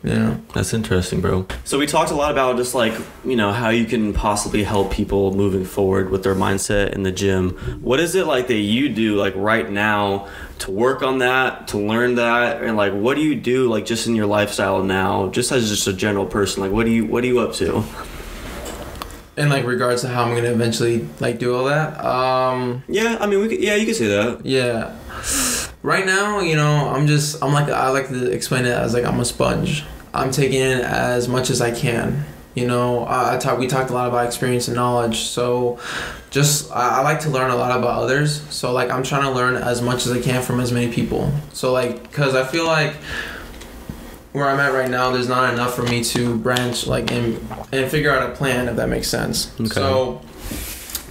Yeah, that's interesting, bro. So we talked a lot about just like, you know, how you can possibly help people moving forward with their mindset in the gym. What is it like that you do like right now to work on that, to learn that, and like what do you do like just in your lifestyle now, just as just a general person? Like what are you up to? In like regards to how I'm gonna eventually like do all that? Yeah, I mean you could say that. Yeah. Right now, you know, I like to explain it as like I'm a sponge. I'm taking in as much as I can. You know, we talked a lot about experience and knowledge. So I like to learn a lot about others. So like I'm trying to learn as much as I can from as many people. So like, because I feel like where I'm at right now, there's not enough for me to branch like and figure out a plan, if that makes sense. Okay. So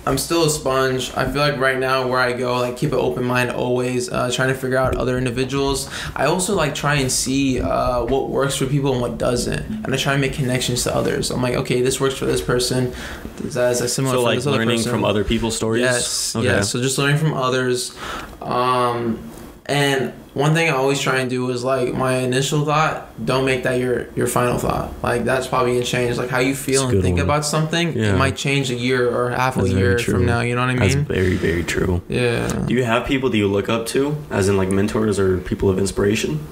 I'm still a sponge. I feel like right now where I go, like keep an open mind always, trying to figure out other individuals. I also like try and see what works for people and what doesn't, and I try and make connections to others. I'm like, okay, this works for this person. That's a similar. So for like this other learning person. From other people's stories. Yes. Okay. Yeah. So just learning from others. And one thing I always try and do is like my initial thought, don't make that your final thought. Like that's probably gonna change. Like how you feel and think about something, it might change a year or half a year from now. You know what I mean? That's very, very true. Yeah. Do you have people that you look up to, as in like mentors or people of inspiration?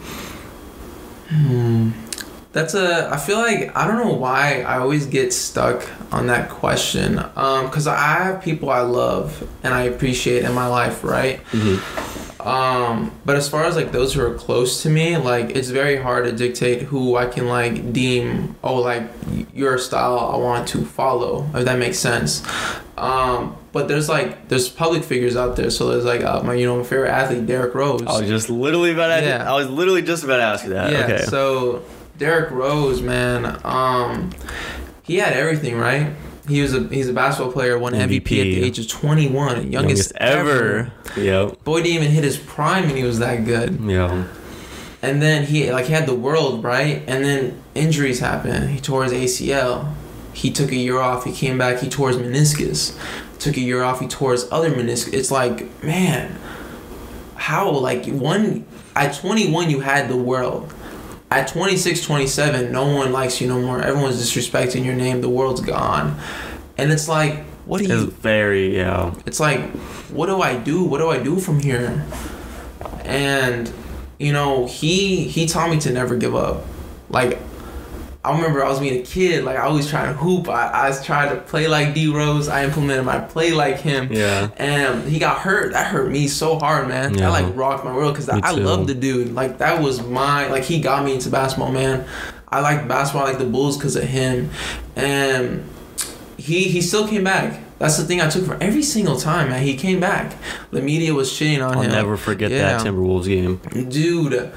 I feel like, I don't know why I always get stuck on that question. Because I have people I love and I appreciate in my life, right? Mm-hmm. But as far as like those who are close to me, like it's very hard to dictate who I can like deem, oh, like your style I want to follow, if that makes sense. But there's public figures out there. So there's like my favorite athlete, Derrick Rose. I was just literally about to I was literally just about to ask you that. Yeah. Okay. So Derrick Rose, man, he had everything, right? He's a basketball player, won MVP at the age of 21, youngest ever. Yeah. Boy didn't even hit his prime and he was that good. Yeah. And then he had the world, right? And then injuries happened. He tore his ACL. He took a year off. He came back. He tore his meniscus. Took a year off. He tore his other meniscus. It's like, man, how, like, at 21 you had the world. At 26, 27, no one likes you no more. Everyone's disrespecting your name. The world's gone. And it's like, what do you... It's very, yeah. It's like, what do I do? What do I do from here? And, he taught me to never give up. Like, I remember I was being a kid. Like, I always trying to hoop. I tried to play like D Rose. I implemented my play like him. Yeah. And he got hurt. That hurt me so hard, man. Yeah. That, like, rocked my world because I love the dude. Like, that was he got me into basketball, man. I liked basketball. I like the Bulls because of him. And he still came back. That's the thing I took for every single time, man. He came back. The media was shitting on him. I'll never forget that Timberwolves game. Dude.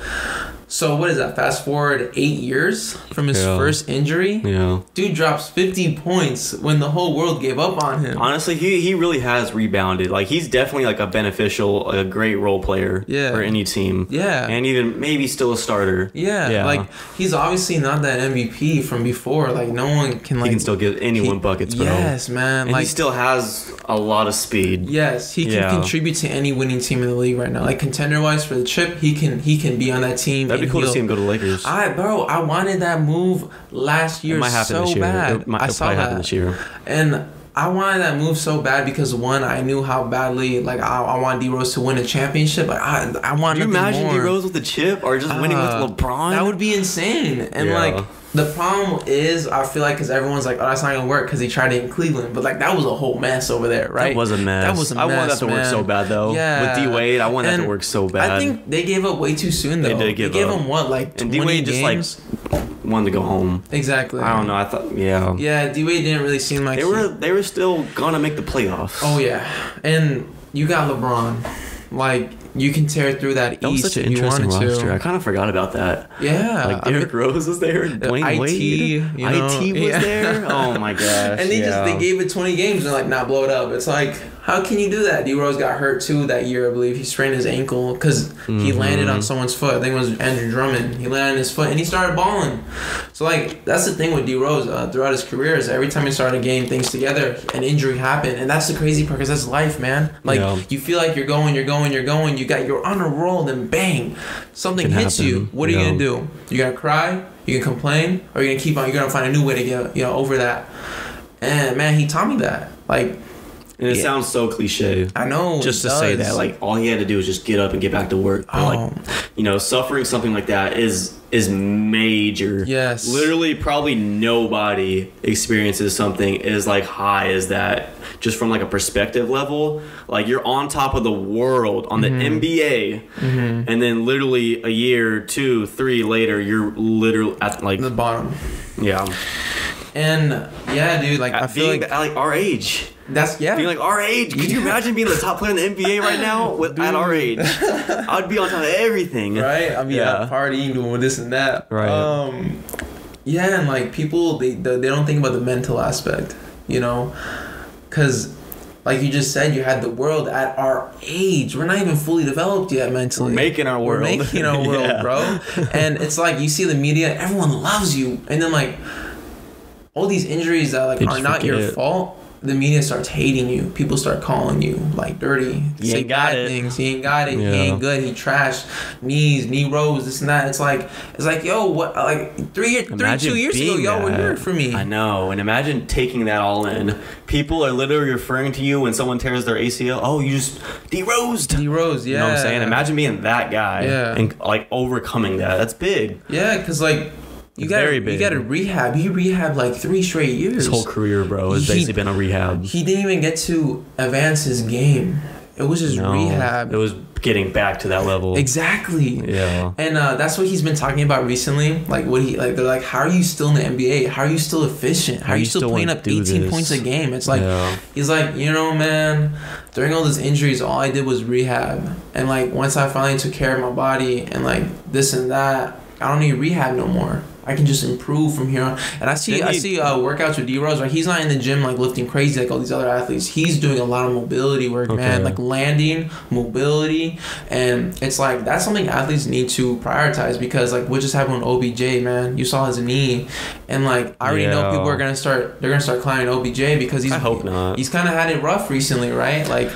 So what is that? Fast forward 8 years from his first injury. Yeah. Dude drops 50 points when the whole world gave up on him. Honestly, he really has rebounded. Like, he's definitely like a great role player for any team. Yeah. And even maybe still a starter. Yeah. Like, he's obviously not that MVP from before. Like, no one can like... He can still give anyone buckets, bro. Yes, man. And he still has a lot of speed. Yes. He can contribute to any winning team in the league right now. Like, contender-wise for the chip, he can be on that team. That'd be cool to see him go to Lakers. I wanted that move last year so bad. I saw that happen this year. And I wanted that move so bad because one, I knew how badly like I wanted D Rose to win a championship. Like I wanted. Could you imagine D Rose with the chip or just winning with LeBron? That would be insane. And like the problem is, I feel like because everyone's like, oh, that's not gonna work because he tried it in Cleveland, but like that was a whole mess over there, right? That was a mess. I want that to work so bad though. Yeah. With D Wade, I want that to work so bad. I think they gave up way too soon though. They gave him what, like 20 and D Wade just games? Like wanted to go home. Exactly. I don't know. I thought Yeah, D Wade didn't really seem like they were still gonna make the playoffs. Oh yeah, and you got LeBron, like. You can tear through that East was such if an you wanted roster. to. I kind of forgot about that. Yeah. Like Derrick Rose was there. Dwayne Wade. IT was there. Oh my gosh. And they gave it 20 games and like not blow it up. It's like, how can you do that? D Rose got hurt too that year, I believe. He sprained his ankle because he landed on someone's foot. I think it was Andrew Drummond. He landed on his foot and he started balling. So like that's the thing with D Rose throughout his career is every time he started getting things together, an injury happened, and that's the crazy part because that's life, man. Like you feel like you're going. You're on a roll, then bang, something hits you. What are you gonna do? You gonna cry? You gonna complain? Or you gonna keep on? You're gonna find a new way to get over that. And man, he taught me that. Like. And it sounds so cliche. I know. Just to say that, like, all he had to do was just get up and get back to work. But, like, suffering something like that is major. Yes. Literally, probably nobody experiences something as, like, high as that. Just from, like, a perspective level. Like, you're on top of the world on the NBA. Mm-hmm. And then literally a year, 2, 3 later, you're literally at, like... the bottom. Yeah. And, yeah, dude, like, I feel like... At, like, our age... Being like our age. Could you imagine being the top player in the NBA right now at our age? I'd be on top of everything. Right? I'd be out partying, doing this and that. Right. Yeah, and like people, they don't think about the mental aspect, because like you just said, you had the world at our age. We're not even fully developed yet mentally. We're making our world. Bro. And it's like you see the media, everyone loves you, and then like all these injuries that like are not your fault. The media starts hating you. People start calling you like dirty. You ain't got it. Things. He ain't got it. Yeah. He ain't good. He trashed knee rose, this and that. It's like yo, what? Like 2 years ago, y'all were here for me. I know. And imagine taking that all in. People are literally referring to you when someone tears their ACL. Oh, you just D-Rosed. D-Rose, yeah. You know what I'm saying? Imagine being that guy and like overcoming that. That's big. Yeah, because like. You got to rehab. He rehabbed like 3 straight years. His whole career, bro, has basically been a rehab. He didn't even get to advance his game. it was just rehab. It was getting back to that level. Exactly. Yeah. And that's what he's been talking about recently. Like they're like, how are you still in the NBA? How are you still efficient? How are you still putting up 18 points a game? It's like, he's like, man, during all those injuries, all I did was rehab. And like, once I finally took care of my body and like this and that, I don't need rehab no more. I can just improve from here on. And I see workouts with D-Rose, right? He's not in the gym like lifting crazy like all these other athletes. He's doing a lot of mobility work, man. Like landing, mobility. And it's like, that's something athletes need to prioritize, because like what just happened with OBJ, man. You saw his knee. And like, I already know people are going to start climbing OBJ because I hope not. He's kind of had it rough recently, right? Like,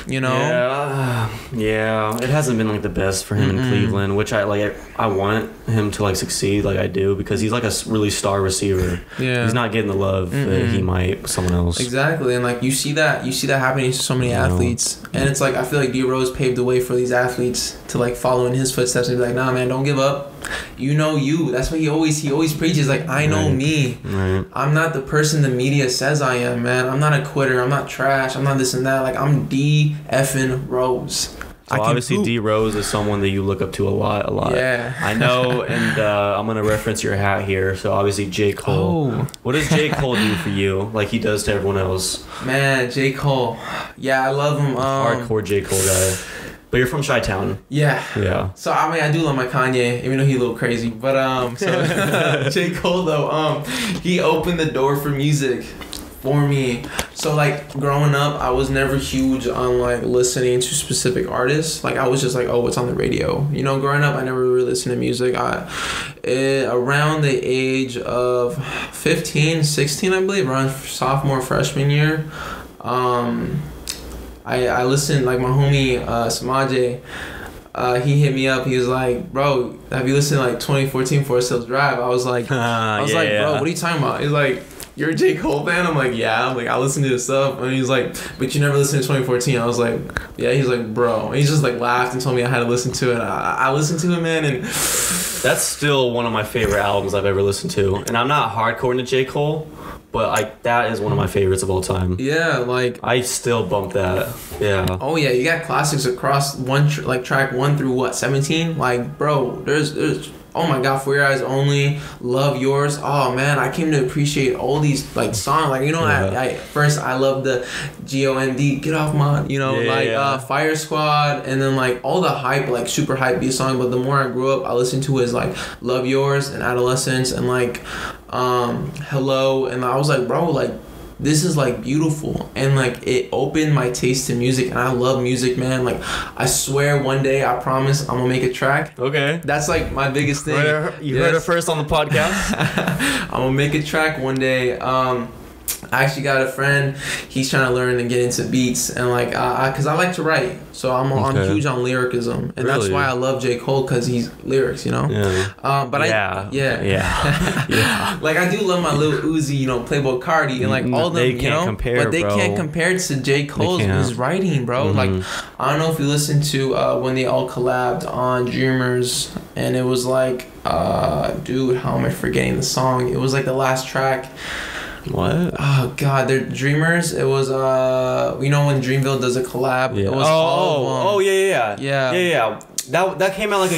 Yeah, it hasn't been like the best for him in Cleveland, which I want him to like succeed like I do, because he's like a really star receiver. Yeah, he's not getting the love that he might with someone else. Exactly. And like you see that happening to so many athletes, and it's like I feel like D-Rose paved the way for these athletes to like follow in his footsteps and be like, nah, man, don't give up. You. That's what he always preaches. Like, I know me. Right. I'm not the person the media says I am, man. I'm not a quitter. I'm not trash. I'm not this and that. Like, I'm D effing Rose. So obviously D Rose is someone that you look up to a lot. Yeah. I know, and I'm going to reference your hat here. So obviously J. Cole. Oh. What does J. Cole do for you like he does to everyone else? Man, J. Cole. Yeah, I love him. Hardcore J. Cole guy. But you're from Chi-Town. Yeah. So I mean, I do love my Kanye, even though he's a little crazy. But so J. Cole though, he opened the door for music for me. So like growing up, I was never huge on like listening to specific artists. Like I was just like, oh, what's on the radio? Growing up, I never really listened to music. Around the age of 15, 16, I believe, around sophomore, freshman year, I listened, like my homie Samaje, he hit me up. He was like, bro, have you listened to like 2014 Forest Hills Drive? I was like, bro, what are you talking about? He's like, you're a J. Cole fan? I'm like, yeah. I'm like, I listen to his stuff. And he's like, but you never listened to 2014. I was like, yeah. He's like, bro. And he just like laughed and told me I had to listen to it. I listened to it, man, and that's still one of my favorite albums I've ever listened to. And I'm not hardcore into J. Cole, but that is one of my favorites of all time. Yeah, like I still bump that. Yeah. Oh yeah, you got classics across track 1 through 17. Like, bro, there's oh my God, For Your Eyes Only, Love Yours. Oh man, I came to appreciate all these like songs. Like, I first I love the GOMD, Get Off My, Fire Squad, and then like all the hype, like super hype beat song. But the more I grew up, I listened to is like Love Yours and Adolescence and like Hello, and I was like, bro, like this is like beautiful, and like it opened my taste to music, and I love music, man. Like I swear one day, I promise, I'm gonna make a track. Okay, that's like my biggest thing. You heard it first on the podcast. I'm gonna make a track one day. I actually got a friend, he's trying to learn and get into beats, and like because I like to write, so I'm huge on lyricism, and that's why I love J. Cole, because he's lyrics, Yeah. Like I do love my Lil Uzi, Playboy Cardi, and like all them, compare, but they can't compare to J. Cole's his writing, bro. Like I don't know if you listened to when they all collabed on Dreamers, and it was like dude, how am I forgetting the song? It was like the last track. What? Oh God, they're Dreamers. It was when Dreamville does a collab. Yeah. It was yeah. That came out like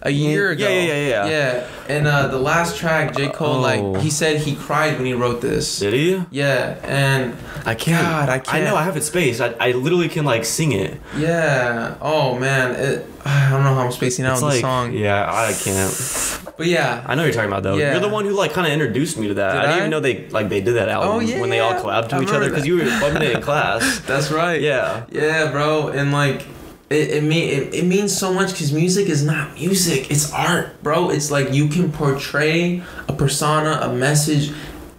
a year ago. Yeah. And the last track, J. Cole, he said he cried when he wrote this. Did he? Yeah, and I can't. God, I can't. I know I have it spaced. I literally can like sing it. Yeah. Oh man, I don't know how I'm spacing out the song. Yeah, I can't. But yeah, I know what you're talking about though. Yeah. You're the one who like kind of introduced me to that. I didn't even know they did that album when they all collabed to each other, because you were bumping it in class. That's right. Yeah. Yeah, bro, and like. It means so much, because music is not music, it's art, bro. It's like you can portray a persona, a message,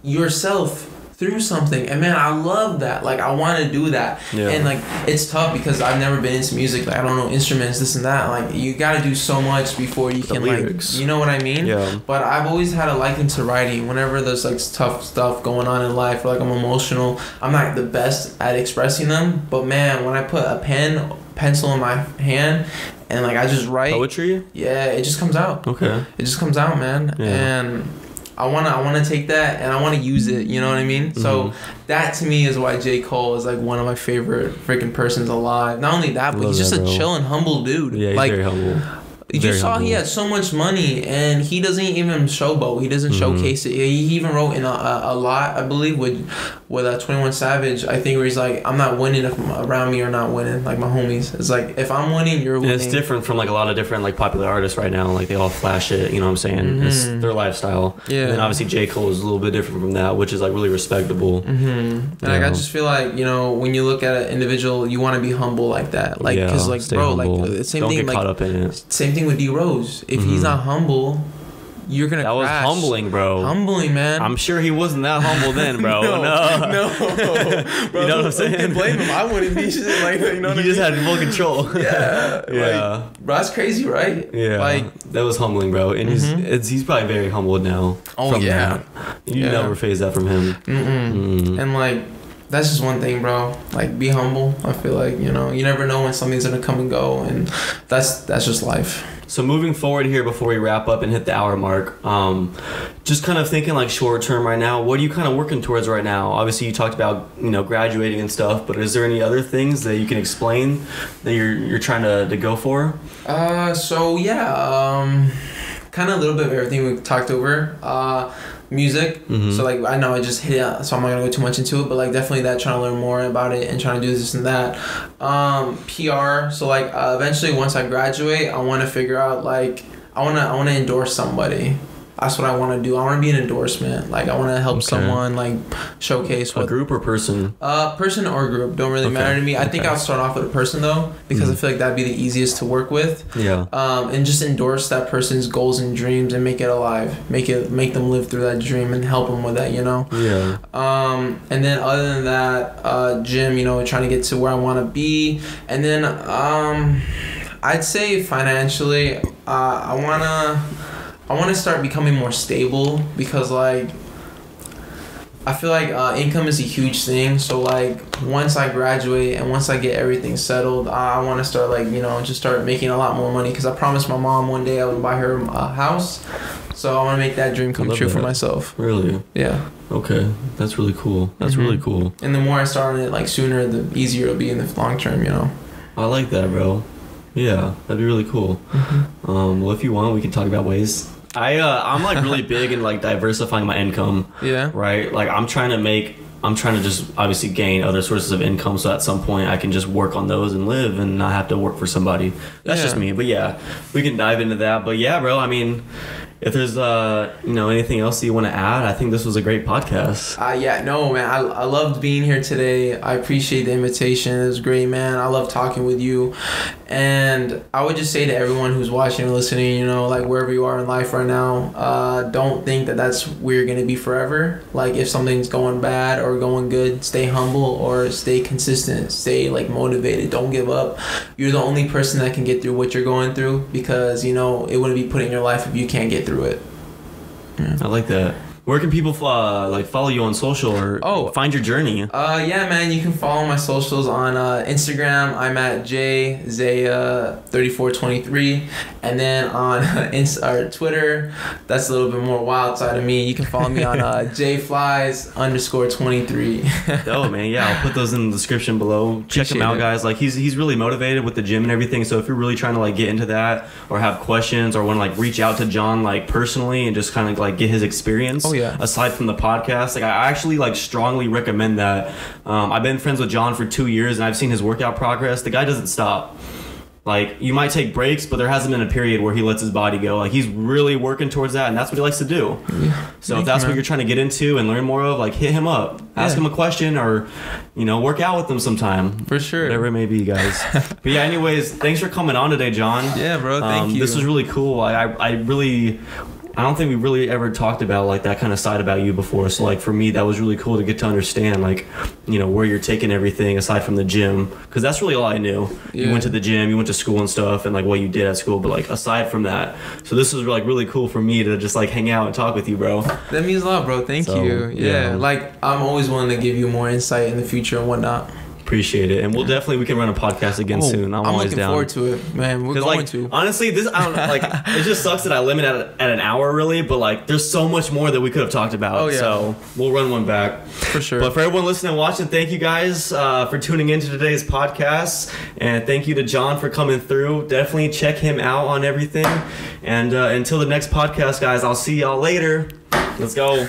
yourself through something, and man, I love that. Like I want to do that. And like it's tough because I've never been into music. Like I don't know instruments, this and that. Like you got to do so much before you can lyrics. Like, you know what I mean? Yeah. But I've always had a liking to writing. Whenever there's like tough stuff going on in life, or like I'm emotional, I'm not the best at expressing them. But man, when I put a pencil in my hand and like I just write poetry, it just comes out. Okay. It just comes out, man. Yeah. And I wanna take that and I wanna use it. You know what I mean? So that to me is why J. Cole is like one of my favorite freaking persons alive. Not only that, but he's just a chill and humble dude. Yeah, he's like, very humble. You saw he had so much money and he doesn't even showboat. He doesn't showcase it. He even wrote in a lot, I believe, with 21 Savage, I think, where he's like, I'm not winning if around me are not winning, like my homies. It's like, if I'm winning, you're winning. And it's different from like a lot of different like popular artists right now. Like they all flash it, you know what I'm saying? It's their lifestyle. Yeah. And then obviously J. Cole is a little bit different from that, which is like really respectable. And like I just feel like, you know, when you look at an individual, you want to be humble like that. Like, because like, bro, humble. Like same Don't thing. Get like, caught up in it. Same thing with D Rose. If he's not humble, you're gonna crash. That was humbling, bro. Humbling, man. I'm sure he wasn't that humble then, bro. no. Bro, you know what I'm saying? Who can blame him? I wouldn't be shit like that. You know what I mean? He just had full control. Yeah. Like, bro, that's crazy, right? Yeah. Like, that was humbling, bro. And he's probably very humbled now. Oh yeah. That. You never phase that from him. And like, that's just one thing, bro. Like, be humble. I feel like, you know, you never know when something's gonna come and go, and that's just life. So moving forward here, before we wrap up and hit the hour mark, just kind of thinking like short term right now, what are you kind of working towards right now? Obviously you talked about, you know, graduating and stuff, but is there any other things that you can explain that you're trying to go for? So yeah, kind of a little bit of everything we talked over. Music. So like, I know I just hit it, so I'm not gonna go too much into it, but like definitely that, trying to learn more about it and trying to do this and that. PR. So like, eventually once I graduate, I want to figure out like, I want to endorse somebody. That's what I want to do. I want to be an endorsement. Like, I want to help someone, like, showcase what... A group or person? Person or group. Don't really matter to me. I think I'll start off with a person, though, because I feel like that'd be the easiest to work with. Yeah. And just endorse that person's goals and dreams and make it alive. Make them live through that dream and help them with that, you know? Yeah. And then other than that, gym, you know, trying to get to where I want to be. And then, I'd say financially, I want to start becoming more stable, because like, I feel like income is a huge thing. So like, once I graduate and once I get everything settled, I want to start like, you know, just start making a lot more money, because I promised my mom one day I would buy her a house. So I want to make that dream come true for myself. Really? Yeah. Okay, that's really cool. That's really cool. And the more I start on it like sooner, the easier it'll be in the long term, you know. I like that, bro. Yeah, that'd be really cool. Well, if you want, we can talk about ways. I'm like really big in like diversifying my income. Yeah. Right? Like I'm trying to just obviously gain other sources of income, so at some point I can just work on those and live and not have to work for somebody. That's just me. But yeah, we can dive into that. But yeah, bro, I mean, if there's you know, anything else that you want to add, I think this was a great podcast. Yeah, no, man, I loved being here today. I appreciate the invitation. It was great, man. I love talking with you. And I would just say to everyone who's watching or listening, you know, like wherever you are in life right now, don't think that that's where you're gonna be forever. Like if something's going bad or going good, stay humble or stay consistent. Stay like motivated. Don't give up. You're the only person that can get through what you're going through, because you know it wouldn't be put in your life if you can't get through it. Yeah. I like that. Where can people like follow you on social or find your journey? Yeah, man, you can follow my socials on Instagram. I'm at Zaya3423, and then on Twitter, that's a little bit more wild side of me. You can follow me on jflies_23. Oh man, yeah, I'll put those in the description below. Check him out, guys. Like he's really motivated with the gym and everything. So if you're really trying to like get into that or have questions or want to like reach out to John like personally and just kind of like get his experience. Aside from the podcast, like I actually like strongly recommend that. I've been friends with John for 2 years and I've seen his workout progress. The guy doesn't stop. Like you might take breaks, but there hasn't been a period where he lets his body go. Like he's really working towards that, and that's what he likes to do. So if that's what you're trying to get into and learn more of, like hit him up, ask him a question, or you know, work out with him sometime. For sure, whatever it may be, guys. But yeah, anyways, thanks for coming on today, John. Yeah, bro. Thank you. This was really cool. I don't think we really ever talked about like that kind of side about you before. So like for me, that was really cool to get to understand like, you know, where you're taking everything aside from the gym, because that's really all I knew. You went to the gym, you went to school and stuff, and like what you did at school, but like aside from that. So this was like really cool for me to just like hang out and talk with you, bro. That means a lot, bro. Thank you. Yeah, like I'm always willing to give you more insight in the future and whatnot. Appreciate it, and we can run a podcast again soon. I'm always looking down. forward to it, man. We're going to. Honestly, this I don't like. It just sucks that I limit at an hour, really. But like, there's so much more that we could have talked about. Oh, yeah. So we'll run one back for sure. But for everyone listening and watching, thank you guys for tuning into today's podcast, and thank you to John for coming through. Definitely check him out on everything. And until the next podcast, guys, I'll see y'all later. Let's go.